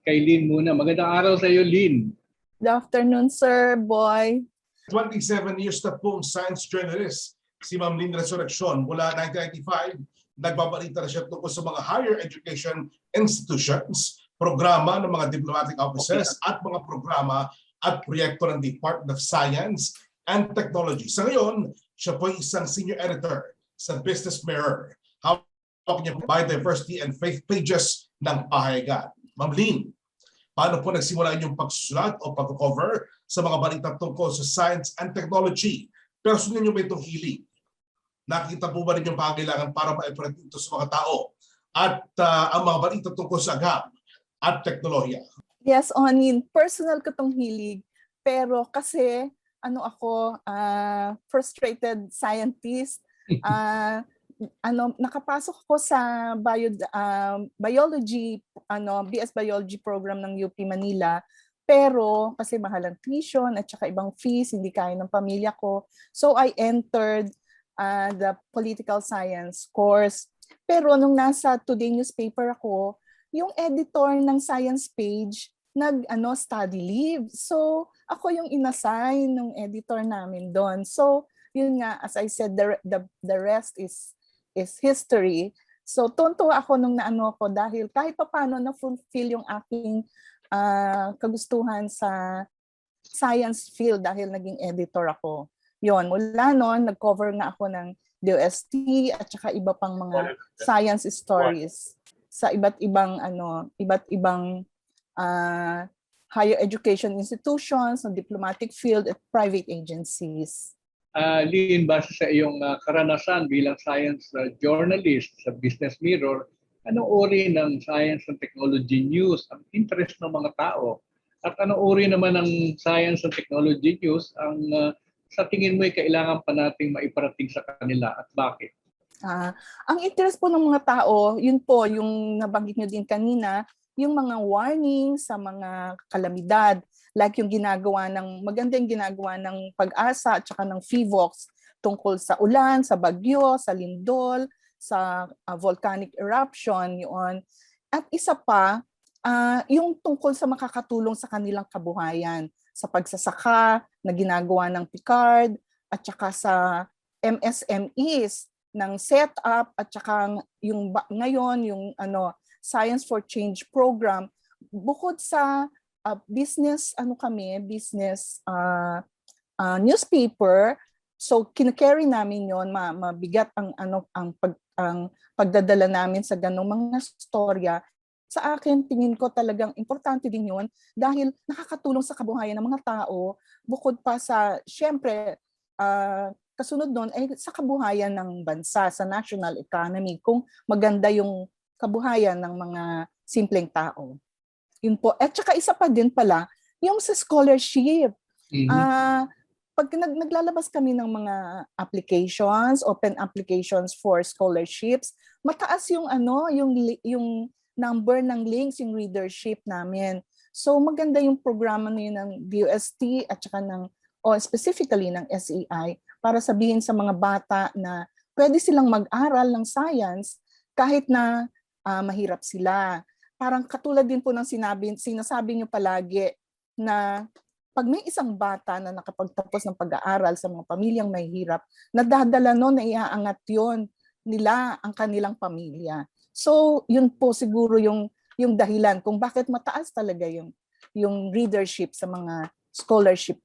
kay Lynn muna. Magandang araw sa iyo, Lynn. Good afternoon, Sir Boy. 27 years na pong science journalist si Ma'am Lynn Resurrection. Mula 1995, nagbabalita na siya tungkol sa mga higher education institutions, programa ng mga diplomatic offices at mga programa at proyekto ng Department of Science and Technology. Sa ngayon, siya po ay isang senior editor sa Business Mirror. Hawak niya biodiversity and faith pages ng pahayagan. Ma'am Lynn, paano po nagsimula inyong pagsusulat o pag-cover sa mga balita tungkol sa science and technology? Personal niyo ba itong hilig? Nakita po ba rin yung pangangailangan para ma-implement ito sa mga tao? At ang mga balita tungkol sa Agham at Teknolohiya? Yes, Onin, personal ko tong hilig. Pero kasi, ako, frustrated scientist, nakapasok ako sa biology, BS Biology program ng UP Manila. Pero kasi mahal ang tuition at saka ibang fees, hindi kaya ng pamilya ko. So I entered the political science course. Pero nung nasa Today newspaper ako, yung editor ng science page study leave. So ako yung inassign ng editor namin doon. So yun nga, as I said, the rest is history. So tuntua ako nung naano ko dahil kahit paano na-fulfill yung aking kagustuhan sa science field dahil naging editor ako. Yon, mula noon nag-cover nga ako ng DOST at saka iba pang mga science stories sa iba't ibang higher education institutions, ng diplomatic field at private agencies. Lin, base sa iyong karanasan bilang science journalist sa Business Mirror, anong uri ng science and technology news ang interest ng mga tao? At anong uri naman ng science and technology news ang sa tingin mo ay kailangan pa nating maiparating sa kanila at bakit? Ang interest po ng mga tao, yun po yung nabanggit nyo din kanina, yung mga warning sa mga kalamidad, like yung magandang ginagawa ng Pag-asa at saka ng FIVOX tungkol sa ulan, sa bagyo, sa lindol, sa volcanic eruption, yun. At isa pa, yung tungkol sa makakatulong sa kanilang kabuhayan, sa pagsasaka na ginagawa ng Picard, at saka sa MSMEs ng setup, at saka yung ngayon, yung Science for Change program, bukod sa business newspaper, so kina-carry namin yon, mabigat ang pagdadala namin sa ganong mga storya. Sa akin, tingin ko talagang importante din yun dahil nakakatulong sa kabuhayan ng mga tao, bukod pa sa, syempre, kasunod nun ay sa kabuhayan ng bansa, sa national economy, kung maganda yung kabuhayan ng mga simpleng tao. Yun po. At saka isa pa din pala, yung sa scholarship. Pag naglalabas kami ng mga applications, open applications for scholarships, mataas yung yung number ng links, yung readership namin. So maganda yung programa niyo ng DOST at saka specifically ng SEI para sabihin sa mga bata na pwede silang mag-aral ng science kahit na mahirap sila. Parang katulad din po ng sinasabi niyo palagi na pag may isang bata na nakapagtapos ng pag-aaral sa mga pamilyang mahihirap, nadadala na iaangat yon nila ang kanilang pamilya. So, yun po siguro yung dahilan kung bakit mataas talaga yung readership sa mga scholarship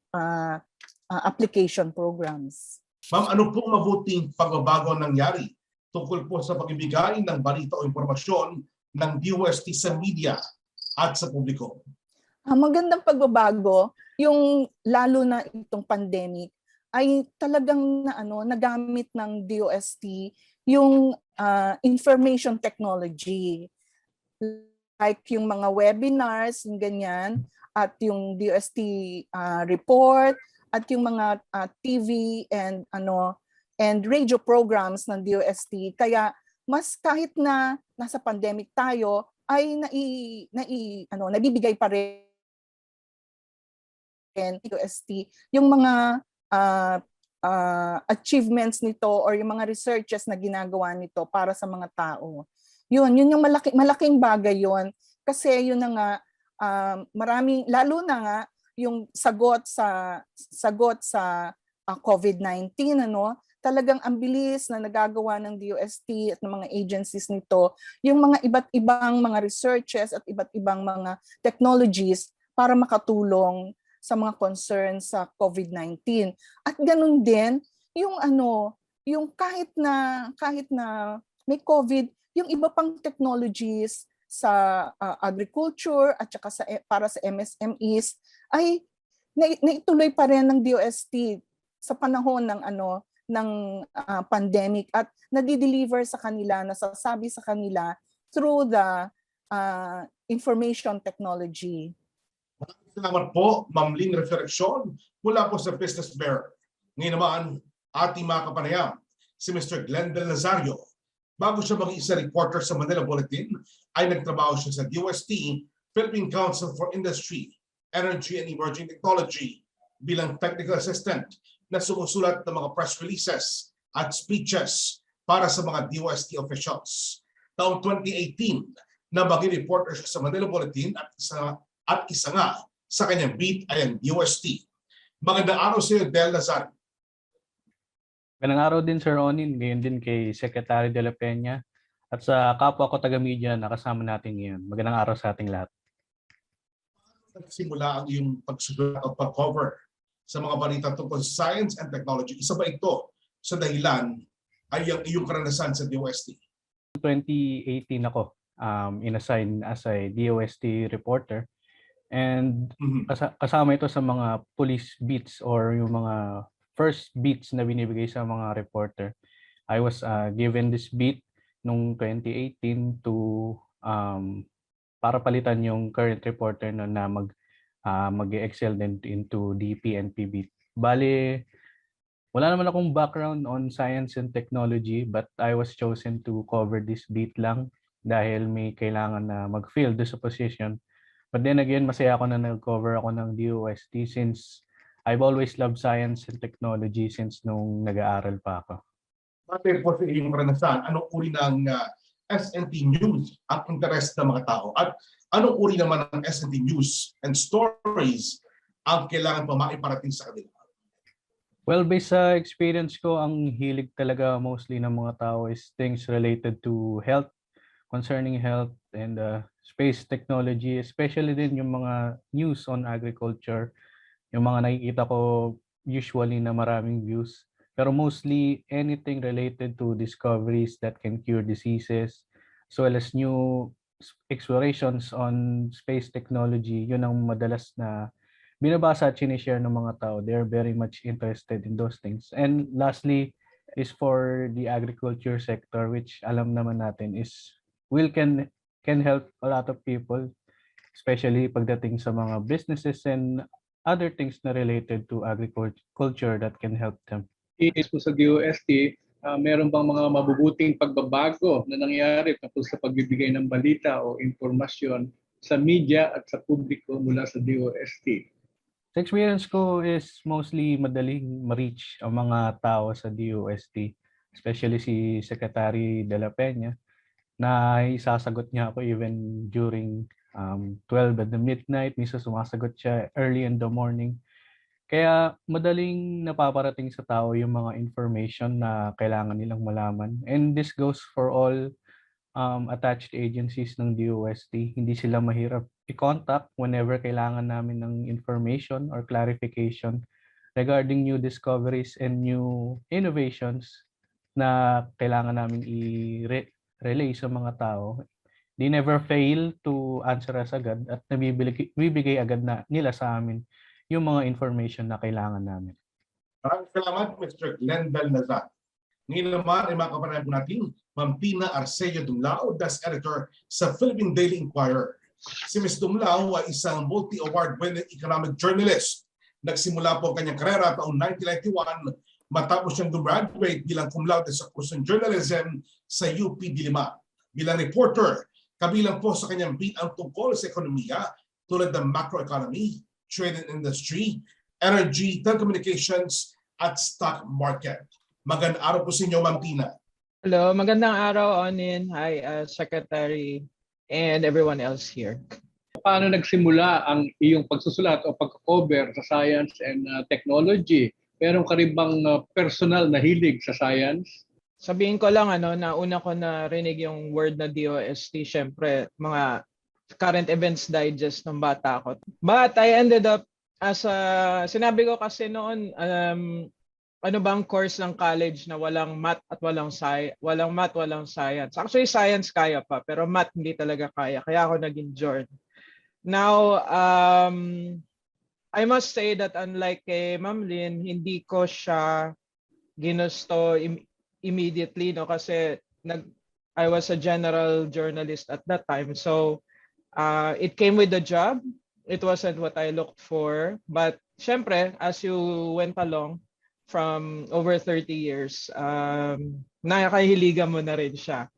application programs. Ma'am, ano pong mabuting pagbabago ang nangyari tungkol po sa pagbibigay ng balita o impormasyon ng DOST sa media at sa publiko? Magandang pagbabago, yung lalo na itong pandemic, ay talagang nagamit ng DOST yung information technology. Like yung mga webinars, yung ganyan, at yung DOST report, at yung mga TV and radio programs ng DOST. Kaya mas kahit na nasa pandemic tayo, ay nabibigay pa rin DOST yung mga achievements nito or yung mga researches na ginagawa nito para sa mga tao. Yun yung malaking bagay yun. Kasi yun na nga, lalo na nga yung sagot sa COVID-19, talagang ang bilis na nagagawa ng DOST at ng mga agencies nito, yung mga iba't ibang mga researches at iba't ibang mga technologies para makatulong sa mga concerns sa COVID-19. At ganun din, yung kahit na may COVID, yung iba pang technologies sa agriculture at saka para sa MSMEs ay naituloy pa rin ng DOST sa panahon ng pandemic at nadi-deliver sa kanila, nasasabi sa kanila through the information technology. Salamat po, Ma'am Ling Refleksyon mula po sa Business Mirror. Ngayon naman, ating mga kapanayam, si Mr. Glenn Del Nazario. Bago siya maging isa reporter sa Manila Bulletin, ay nagtrabaho siya sa DOST, Philippine Council for Industry, Energy and Emerging Technology bilang technical assistant na sumusulat ng mga press releases at speeches para sa mga DOST officials. Taong 2018, na maging reporter siya sa Manila Bulletin at isa nga sa kanyang beat ay ang DOST. Magandang araw sa iyo, Del Nazario. Magandang araw din, Sir Onin. Ngayon din kay Secretary de la Peña at sa kapwa ko taga-media na kasama natin ngayon. Magandang araw sa ating lahat. Nagsimula ang iyong pagsulat o pag-cover sa mga balita tungkol sa science and technology. Isa ba ito sa dahilan ay ang iyong karanasan sa DOST? 2018 ako inassign as a DOST reporter. And kasama ito sa mga police beats or yung mga first beats na binibigay sa mga reporter. I was given this beat nung 2018 to para palitan yung current reporter na mag-excel din into the PNP beat. Bale, wala naman akong background on science and technology, but I was chosen to cover this beat lang dahil may kailangan na mag-fill sa position. But then again, masaya ako na nag-cover ako ng DOST since I've always loved science and technology since nung nag-aaral pa ako. Pati po sa iyong karanasan, anong uri ng SNT News ang interest ng mga tao? At anong uri naman ng SNT News and stories ang kailangan pa maiparating sa kanila? Well, based sa experience ko, ang hilig talaga mostly ng mga tao is things related to health, concerning health and space technology, especially din yung mga news on agriculture, yung mga nakikita ko usually na maraming views. Pero mostly anything related to discoveries that can cure diseases, as well as new explorations on space technology, yun ang madalas na binabasa at sinishare ng mga tao. They're very much interested in those things. And lastly is for the agriculture sector, which alam naman natin is can help a lot of people, especially pagdating sa mga businesses and other things na related to agriculture that can help them. Po sa DOST, meron bang mga mabubuting pagbabago na nangyari tungkol sa pagbibigay ng balita o impormasyon sa media at sa publiko mula sa DOST? Sa experience ko is mostly madaling ma-reach ang mga tao sa DOST, especially si Secretary de la Peña, na isasagot niya ako even during 12 at the midnight. Minsan sumasagot siya early in the morning. Kaya madaling napaparating sa tao yung mga information na kailangan nilang malaman. And this goes for all attached agencies ng DOST. Hindi sila mahirap i-contact whenever kailangan namin ng information or clarification regarding new discoveries and new innovations na kailangan namin i-relay sa mga tao. They never fail to answer us agad at nabibigay agad na nila sa amin yung mga information na kailangan namin. Maraming salamat, Mr. Glenn Del Nazario. Ngayon naman ay makapanayan po natin Ma'am Tina Arceo Dumlao, Desk Editor sa Philippine Daily Inquirer. Si Ms. Dumlao ay isang multi-award winning economic journalist. Nagsimula po ang kanyang karera taong 1991 matapos siyang graduate bilang cum laude sa kursong journalism sa UP Diliman. Bilang reporter, kabilang po sa kanyang beat ang tungkol sa ekonomiya tulad ng macroeconomy, trade and industry, energy, telecommunications, at stock market. Magandang araw po sa inyo, Ma'am Tina. Hello, magandang araw, Onin. Hi, Secretary and everyone else here. Paano nagsimula ang iyong pagsusulat o pag-cover sa science and technology? Meron ka rin bang personal na hilig sa science? Sabihin ko lang, na una ko narinig yung word na DOST, syempre, mga current events digest ng bata ako. But I ended up sinabi ko kasi noon, ano bang course ng college na walang math at walang science. Actually, science kaya pa, pero math hindi talaga kaya. Kaya ako naging journal. Now, I must say that unlike kay Ma'am Lynn, hindi ko siya ginusto immediately, no, kasi I was a general journalist at that time. So, it came with the job. It wasn't what I looked for. But syempre, as you went along, from over 30 years, nakakahiligan mo na rin siya.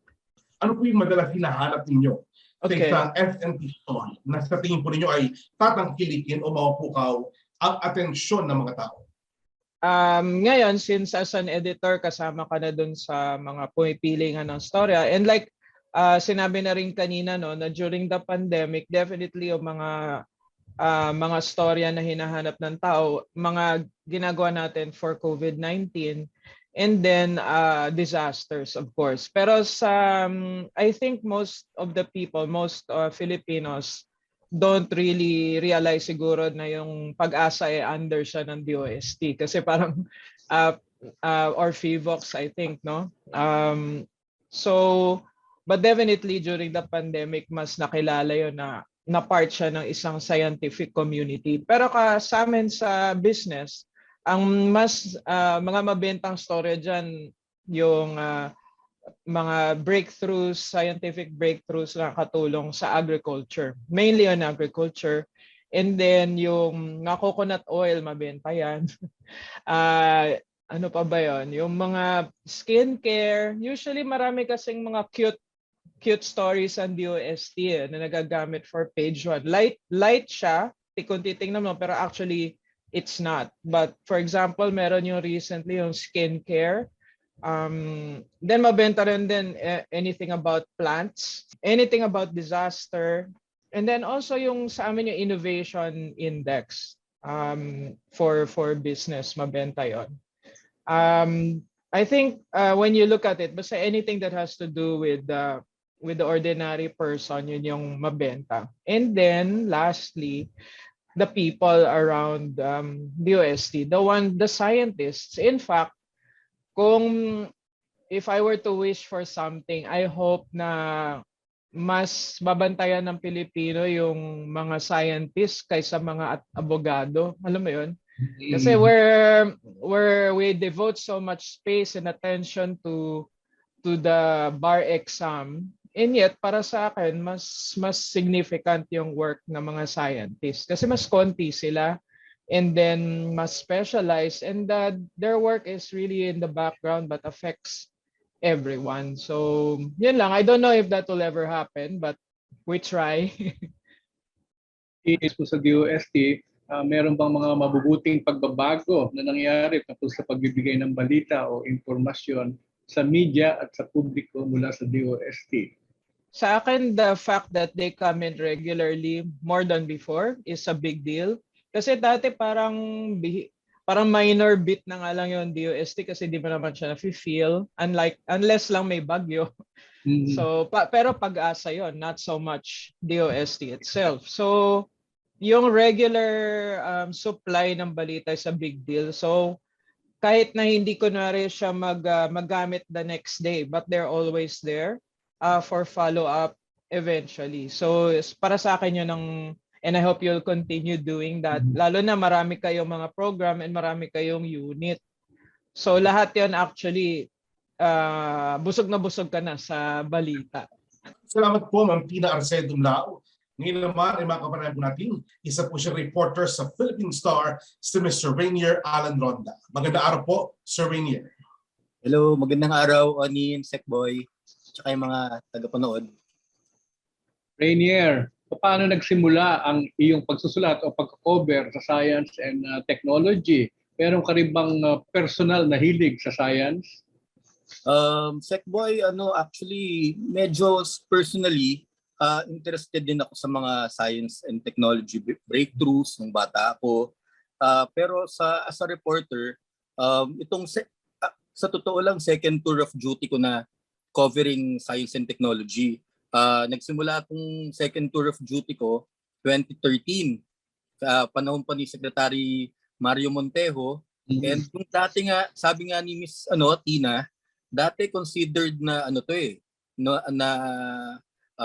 Ano po yung madalas hinahanap ninyo sa Okay. isang SNT story na sa tingin po ninyo ay tatangkilikin o mapupukaw ang atensyon ng mga tao? Ngayon, since as an editor, kasama ka na dun sa mga pumipiling ng storya. And like sinabi na rin kanina, no, na during the pandemic, definitely yung mga storya na hinahanap ng tao, mga ginagawa natin for COVID-19, and then disasters, of course. Pero I think most of the people, most Filipinos, don't really realize siguro na yung Pag-asa ay under siya ng DOST. Kasi parang, or FIVOX, I think, no? But definitely during the pandemic, mas nakilala yun na part siya ng isang scientific community. Pero sa amin sa business, ang mas mga mabentang storya dyan, yung mga breakthroughs, scientific breakthroughs na katulong sa agriculture, mainly on agriculture. And then yung coconut oil, mabenta yan. Ano pa ba yon? Yung mga skincare, usually marami kasing mga cute stories ang DOST na nagagamit for page 1. Light siya, kung titingnan mo, pero actually it's not. But for example, meron yung recently yung skincare. Then mabenta rin din anything about plants, anything about disaster, and then also yung sa amin yung innovation index for business, mabenta yon. I think when you look at it, basta anything that has to do with the ordinary person, yun yung mabenta. And then lastly, the people around DOST, the scientists. In fact, if I were to wish for something, I hope na mas babantayan ng Pilipino yung mga scientists kaysa mga abogado. Alam mo yun? Kasi we devote so much space and attention to the bar exam, and yet para sa akin mas significant yung work ng mga scientists kasi mas konti sila. And then mas specialized, and their work is really in the background but affects everyone. So yun lang. I don't know if that will ever happen, but we try. Is po sa DOST, meron bang mga mabubuting pagbabago na nangyari tungkol sa pagbibigay ng balita o impormasyon sa media at sa publiko mula sa DOST? Sa akin, the fact that they come in regularly more than before is a big deal. Kasi dati parang minor bit na nga lang yung DOST kasi di ba naman siya na-feel, unless lang may bagyo. Mm-hmm. So, pero Pag-asa yon, not so much DOST itself. So, yung regular supply ng balita is a big deal. So, kahit na hindi kunwari siya maggamit the next day, but they're always there for follow-up eventually. So, para sa akin yun and I hope you'll continue doing that. Lalo na marami kayong mga program and marami kayong unit. So lahat yon actually, busog na busog ka na sa balita. Salamat po, Ma'am Tina Arcedumlao. Ngayon naman ay makapanayan po natin, isa po siyang reporter sa Philippine Star, si Mr. Rainier Alan Ronda. Magandang araw po, Sir Rainier. Hello, magandang araw, Onin, Secboy, at yung mga tagapanood. Rainier, paano nagsimula ang iyong pagsusulat o pagko-cover sa science and technology? Meron ka rin bang personal na hilig sa science? Secboy, actually, medyo personally, interested din ako sa mga science and technology breakthroughs nung bata ako. Pero as a reporter, sa totoo lang, second tour of duty ko na covering science and technology. Nagsimula akong second tour of duty ko 2013, panahon pa ni Secretary Mario Montejo. Mm-hmm. And yung dati nga, sabi nga ni Miss Tina, dati considered na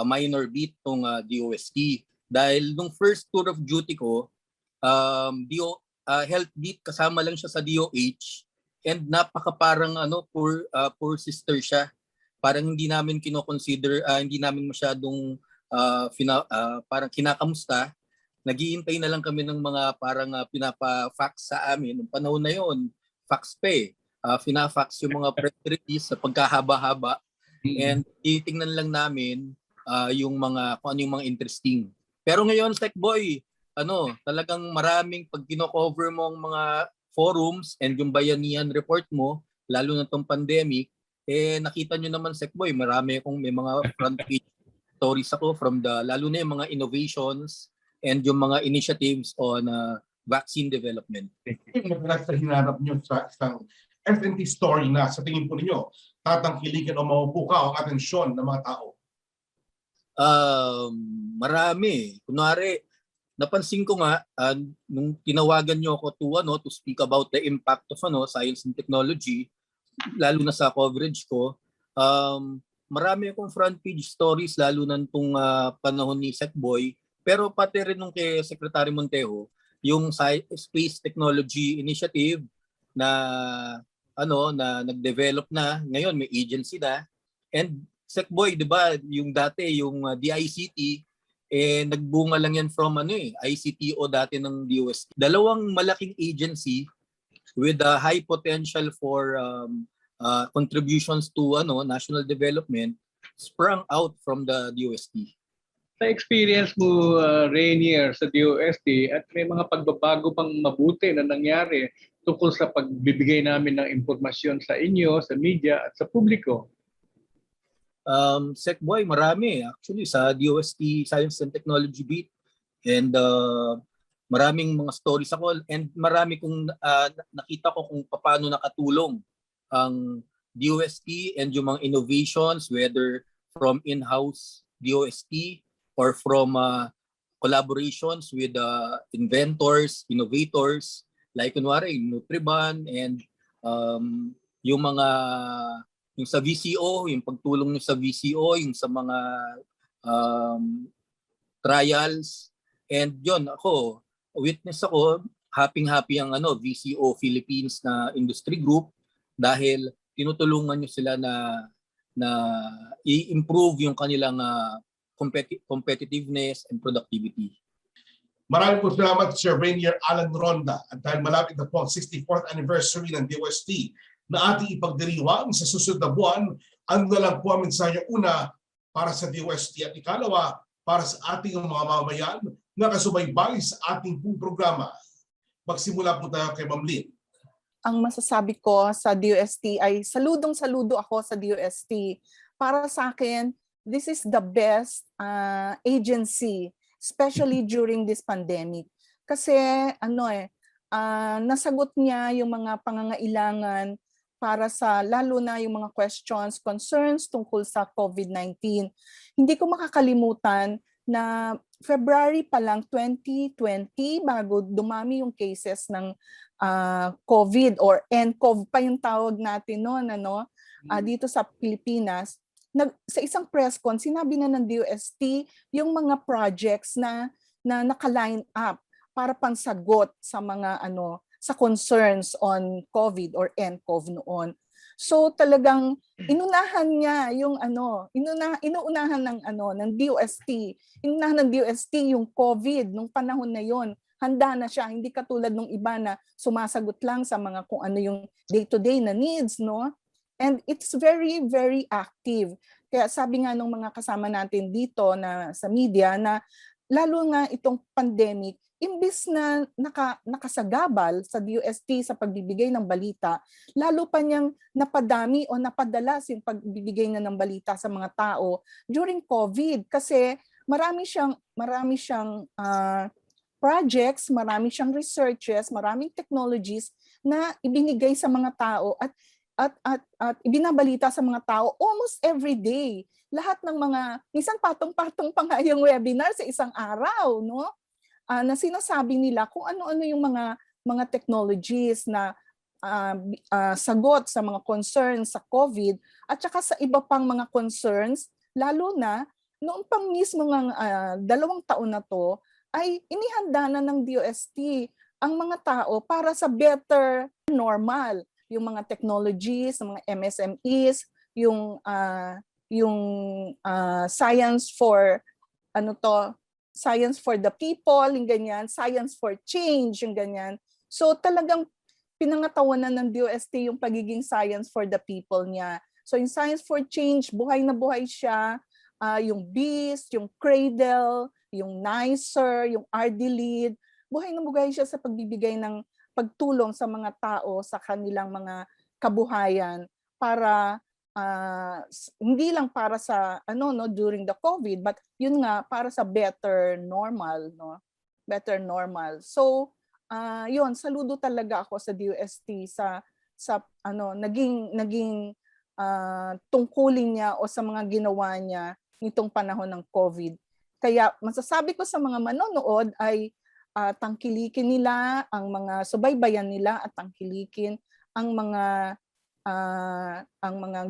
minor beat tong DOST. Dahil nung first tour of duty ko, health beat kasama lang siya sa DOH, and napaka parang poor sister siya. Parang hindi namin kino-consider, hindi namin masyadong parang kinakamusta. Naghihintay na lang kami ng mga parang pinapa-fax sa amin. Noong panahon na yon, fax pa eh. Fina-fax yung mga press release sa pagkahaba-haba and titingnan lang namin yung mga kung ano yung mga interesting. Pero ngayon, Tech Boy, talagang maraming pag kino-cover mo ang mga forums and yung bayanihan report mo, lalo na tong pandemic, nakita nyo naman, Tech Boy, marami akong may mga front page stories ako from lalo na yung mga innovations and yung mga initiatives on vaccine development. Yung madalas na hinanap nyo sa isang FNT story na sa tingin po ninyo, tatangkilikin o maupuka ang atensyon ng mga tao? Marami. Kunwari, napansin ko nga, nung tinawagan nyo ako to speak about the impact of science and technology, lalo na sa coverage ko, marami akong front page stories, lalo na nung panahon ni Secboy, pero pati rin nung kay Secretary Montejo, yung Space Technology Initiative na na nag-develop na, ngayon may agency na. And Secboy, 'di ba, yung dati yung DICT nagbunga lang yan from ICTO dati ng DOST. Dalawang malaking agency with a high potential for contributions to national development sprung out from the DOST. Sa experience mo, Rainier, sa DOST, at may mga pagbabago pang mabuti na nangyari tungkol sa pagbibigay namin ng impormasyon sa inyo, sa media at sa publiko? Secboy, marami. Actually, sa DOST Science and Technology Beat. And maraming mga stories ako. And marami kong nakita ko kung paano nakatulong ang DOST and yung mga innovations, whether from in-house DOST or from collaborations with inventors, innovators, like kunwari Nutriban and yung sa VCO, yung pagtulong nyo sa VCO, yung sa mga trials. And yon, witness ako, happy ang VCO Philippines na industry group dahil tinutulungan nyo sila na i-improve yung kanilang competitiveness and productivity. Maraming po salamat, Sir Rainier Alan Ronda. At dahil malapit na po ang 64th anniversary ng DOST na ating ipagdiriwang sa susunod na buwan, ano na lang po ang mensahe una para sa DOST at ikalawa para sa ating mga mamamayan na kasubaybay sa ating pong programa. Magsimula po tayo kay Ma'am Lynn. Ang masasabi ko sa DOST ay saludong-saludo ako sa DOST. Para sa akin, this is the best agency, especially during this pandemic. Kasi nasagot niya yung mga pangangailangan para sa lalo na yung mga questions, concerns tungkol sa COVID-19. Hindi ko makakalimutan na February pa lang 2020, bago dumami yung cases ng COVID or NCOV pa yung tawag natin noon, dito sa Pilipinas. Sa isang press con, sinabi na ng DOST yung mga projects na naka-line up para pansagot sa mga sa concerns on COVID or NCOV noon. So talagang inunahan niya yung inuunahan ng DOST. Inunahan ng DOST yung COVID nung panahon na yon. Handa na siya, hindi katulad nung iba na sumasagot lang sa mga kung ano yung day-to-day na needs, no? And it's very, very active. Kaya sabi nga ng mga kasama natin dito na sa media na lalo nga itong pandemic, imbis na nakasagabal sa DOST sa pagbibigay ng balita, lalo pa niyang napadami o napadalas yung pagbibigay na ng balita sa mga tao during COVID. Kasi marami siyang projects, marami siyang researches, maraming technologies na ibinigay sa mga tao at ibinabalita sa mga tao almost every day. Lahat ng mga, minsan patong-patong pa nga yung webinar sa isang araw, no? Na sinasabi nila kung ano-ano yung mga technologies na sagot sa mga concerns sa COVID at saka sa iba pang mga concerns, lalo na noong pang mismo ng 2 taon na to, ay inihanda na ng DOST ang mga tao para sa better normal. Yung mga technologies, mga MSMEs, yung science for science for the people, yung ganyan, science for change, yung ganyan. So talagang pinangatawanan ng DOST yung pagiging science for the people niya. So in Science for Change, buhay na buhay siya. Yung BEAST, yung Cradle, yung NICER, yung RD Lead, buhay na buhay siya sa pagbibigay ng pagtulong sa mga tao sa kanilang mga kabuhayan para hindi lang para sa during the COVID, but yun nga para sa better normal, no? Better normal. So yun, saludo talaga ako sa DOST sa naging tungkulin niya o sa mga ginawa niya nitong panahon ng COVID. Kaya masasabi ko sa mga manonood ay tangkilikin nila ang mga subaybayan nila at tangkilikin ang mga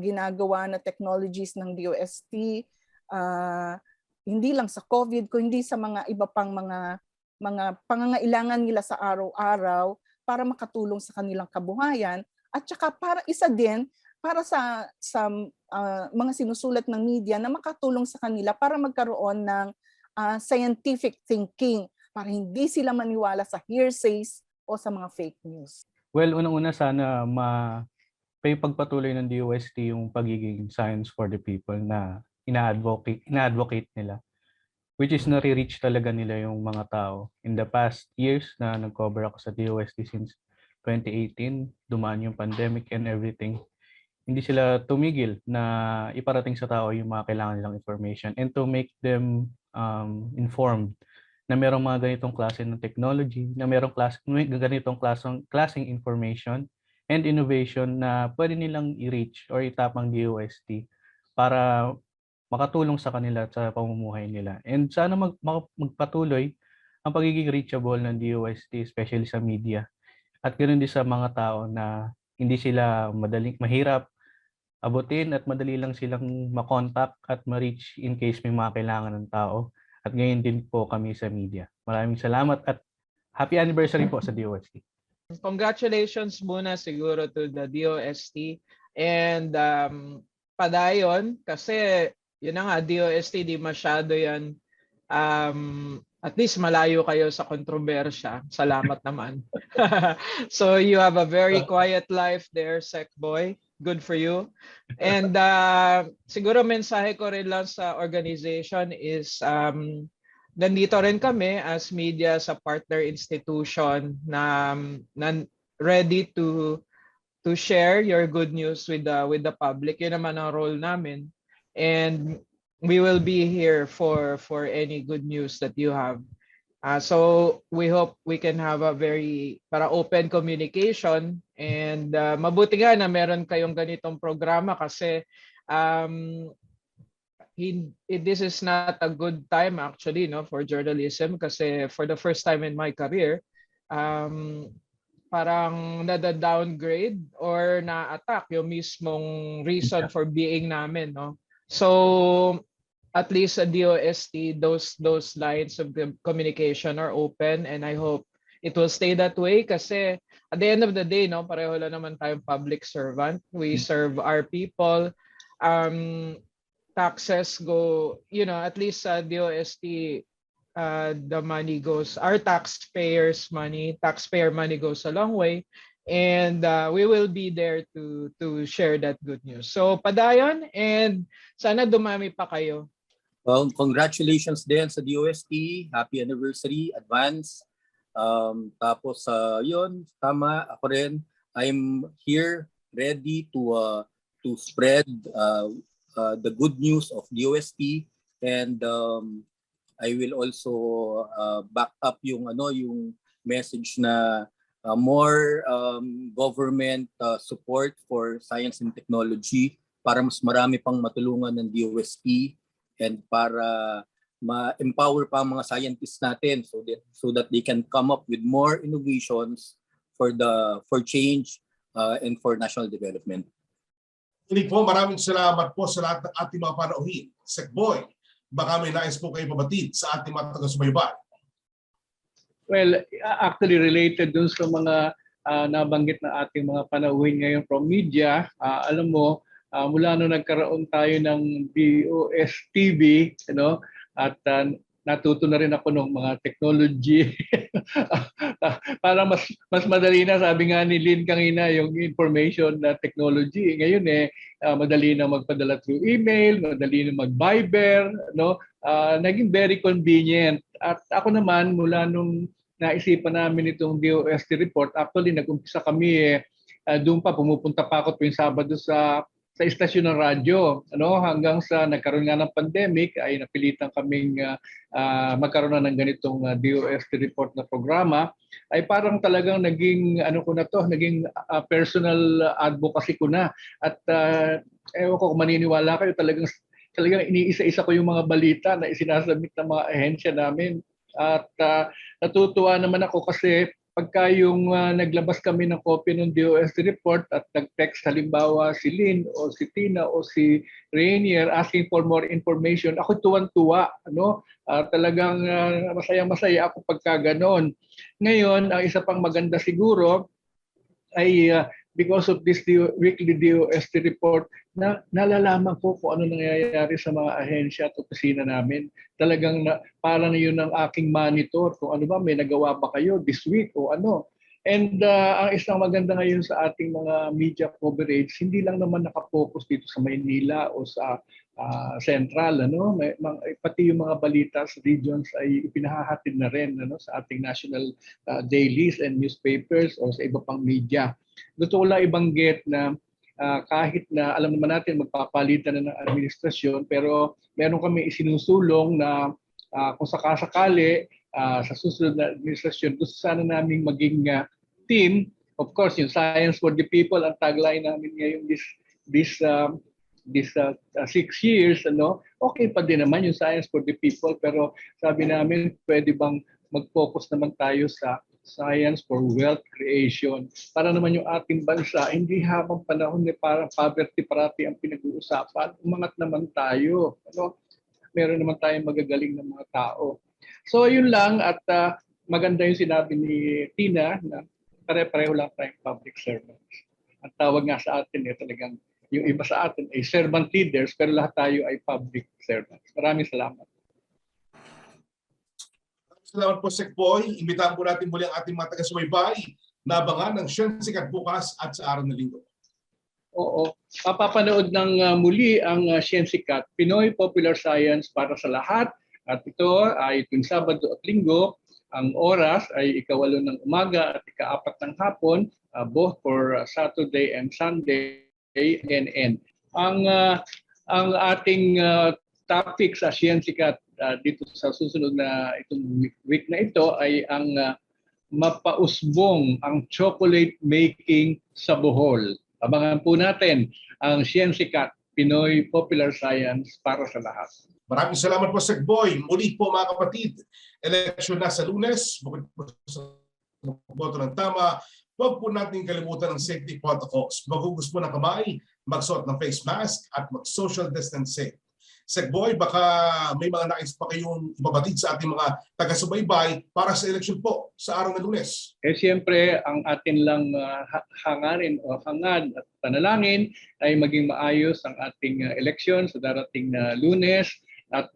ginagawa na technologies ng DOST, hindi lang sa COVID kundi sa mga iba pang mga pangangailangan nila sa araw-araw para makatulong sa kanilang kabuhayan, at saka para isa din para sa mga sinusulat ng media na makatulong sa kanila para magkaroon ng scientific thinking, para hindi sila maniwala sa hearsays o sa mga fake news. Well, unang-una sana pagpatuloy ng DOST yung pagiging science for the people na ina-advocate nila, which is nare-reach talaga nila yung mga tao. In the past years na nag-cover ako sa DOST since 2018, dumaan yung pandemic and everything, hindi sila tumigil na iparating sa tao yung mga kailangan nilang information and to make them informed na merong mga ganitong klase ng technology, na merong ganitong klaseng information and innovation na pwede nilang i-reach or itapang DOST para makatulong sa kanila sa pamumuhay nila. And sana magpatuloy ang pagiging reachable ng DOST, especially sa media. At ganoon din sa mga tao na hindi sila mahirap abutin at madali lang silang makontak at ma-reach in case may mga kailangan ng tao. At ngayon din po kami sa media. Maraming salamat at happy anniversary po sa DOST. Congratulations muna siguro to the DOST and padayon kasi yun na nga, DOST di masyado yan, at least malayo kayo sa kontrobersya. Salamat naman. So you have a very quiet life there, Sec Boy. Good for you. And siguro mensahe ko rin lang sa organization is nandito rin kami as media sa partner institution na ready to share your good news with the public. Yun naman ang role namin. And we will be here for any good news that you have. So we hope we can have a very open communication and mabuti nga na meron kayong ganitong programa kasi this is not a good time actually for journalism kasi for the first time in my career parang nada-downgrade or na-attack yung mismong reason for being namin, no? So at least sa DOST, those lines of communication are open and I hope it will stay that way kasi at the end of the day, no, pareho lang naman tayong public servant. We serve our people. Taxes go, at least sa DOST, the money goes, our taxpayer money goes a long way. And we will be there to share that good news. So padayon and sana dumami pa kayo. Well, congratulations din sa DOST. Happy anniversary, advance. Tapos, yun, tama, ako rin. I'm here ready to spread the good news of DOST and I will also back up yung message na more government support for science and technology para mas marami pang matulungan ng DOST and para ma-empower pa ang mga scientists natin so that they can come up with more innovations for change and for national development. Hindi po, maraming salamat po sa lahat ng ating mga panauhin. Sec Boy, baka may nais po kayo pabatid sa ating mga taga-subaybay. Well, actually related dun sa mga nabanggit na ating mga panauhin ngayon from media, alam mo, mula nung nagkaroon tayo ng DOST-TV, at natuto na rin ako ng mga technology. Parang mas madali na, sabi nga ni Lynn kanina, yung information na technology. Ngayon madali na magpadala through email, madali na mag-Viber, no? Naging very convenient. At ako naman, mula nung naisipan namin itong DOST report, actually nag-umpisa kami doon pa, pumupunta pa ako tuwing Sabado sa istasyon ng radyo, hanggang sa nagkaroon nga ng pandemic ay napilitan kaming magkaroon na ng ganitong DOST report na programa. Ay parang talagang naging naging personal advocacy ko na. At ewan ko kung maniniwala kayo, talagang iniisa-isa ko yung mga balita na isinasubmit ng mga ahensya namin. At natutuwa naman ako kasi pagka yung naglabas kami ng copy ng DOST report at nag-text halimbawa si Lynn o si Tina o si Rainier asking for more information, ako tuwan-tuwa. Talagang masayang-masaya ako pagka ganon. Ngayon, ang isa pang maganda siguro ay because of this weekly DOST report, nalalaman ko kung ano nangyayari sa mga ahensya at opisina namin. Talagang parang yun ang aking monitor kung ano ba, may nagawa ba kayo this week o ano. And ang isang maganda ngayon sa ating mga media coverage, hindi lang naman nakapokus dito sa Maynila o sa Central, pati yung mga balita sa regions ay ipinahahatid na rin sa ating national dailies and newspapers o sa iba pang media. Gusto ko lang ibanggit na kahit na alam naman natin magpapalitan na ng administrasyon, pero meron kami isinusulong na kung sakasakali sa susunod na administrasyon, gusto sana namin maging team. Of course, yung Science for the People, ang tagline namin ngayon this 6 years, okay pa din naman yung Science for the People, pero sabi namin pwede bang mag-focus naman tayo sa Science for Wealth Creation para naman yung ating bansa hindi habang panahon parang poverty parati ang pinag-uusapan, umangat naman tayo, meron naman tayong magagaling ng mga tao. So yun lang, at maganda yung sinabi ni Tina na pare-pareho lang tayong public servants. Ang tawag nga sa atin talagang yung iba sa atin ay servant leaders, pero lahat tayo ay public servants. Maraming salamat. Salamat po, Sec Boy. Imbitahan po natin muli ang ating mga taga-subaybay na abangan ng Siyensika't bukas at sa araw na linggo. Oo. Papapanood ng muli ang Siyensika't, Pinoy Popular Science para sa lahat. At ito ay tuwing Sabado at Linggo. Ang oras ay 8:08 ng umaga at 4:00 ng hapon, both for Saturday and Sunday. NN. Ang ating topic sa Siyensika't dito sa susunod na itong week na ito ay ang mapausbong ang chocolate making sa Bohol. Abangan po natin ang Siyensika't, Pinoy Popular Science para sa lahat. Maraming salamat po, Sec Boy. Muli po mga kapatid, eleksyon na sa Lunes. Bukod po sa boto ng tama, huwag po natin kalimutan ng safety protocols. Maghugas po ng kamay, magsuot ng face mask at mag-social distancing. Sec Boy, baka may mga nais pa kayong ibabatid sa ating mga taga-subaybay para sa eleksyon po sa araw ng Lunes. Siyempre, ang atin lang hangarin o hangad at panalangin ay maging maayos ang ating eleksyon sa darating na Lunes. At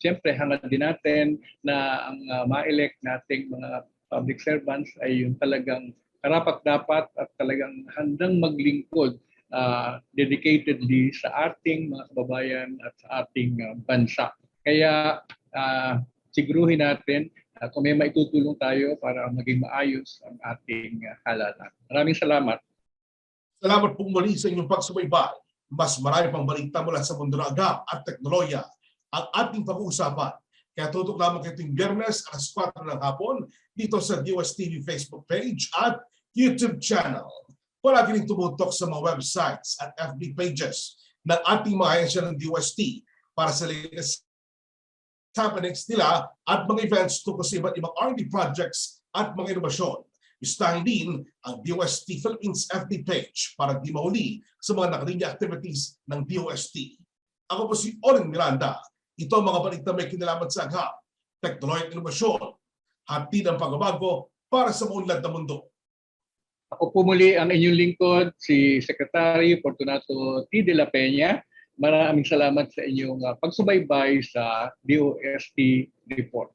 siyempre, hangad din natin na ang ma-elect nating mga public servants ay yung talagang karapat-dapat at talagang handang maglingkod dedicatedly sa ating mga kababayan at sa ating bansa. Kaya siguruhin natin kung may maitutulong tayo para maging maayos ang ating halalan. Maraming salamat. Salamat po muli sa inyong pagsubaybay. Mas marami pang balita mula sa mundo ng Agham at Teknolohiya ang ating pag-uusapan. Kaya tutok lamang kayo tuwing Biyernes alas 4 ng hapon dito sa DOST TV Facebook page at YouTube channel. Palagi rin tumutok sa mga websites at FB pages ng ating mga ahensya ng DOST para sa latest happenings nila at mga events tungkol sa iba't ibang R&D projects at mga inobasyon. Bistahin din ang DOST Philippines FB page para di mahuli sa mga nakalinya activities ng DOST. Ako po si Oren Miranda. Ito ang mga balita may kinalaman sa Agham, Teknolohiya at Inobasyon, hatid ang pagbabago para sa maunlad na mundo. Ako po muli ang inyong lingkod, si Secretary Fortunato T. de la Peña, Maraming salamat sa inyong pagsubaybay sa DOST report.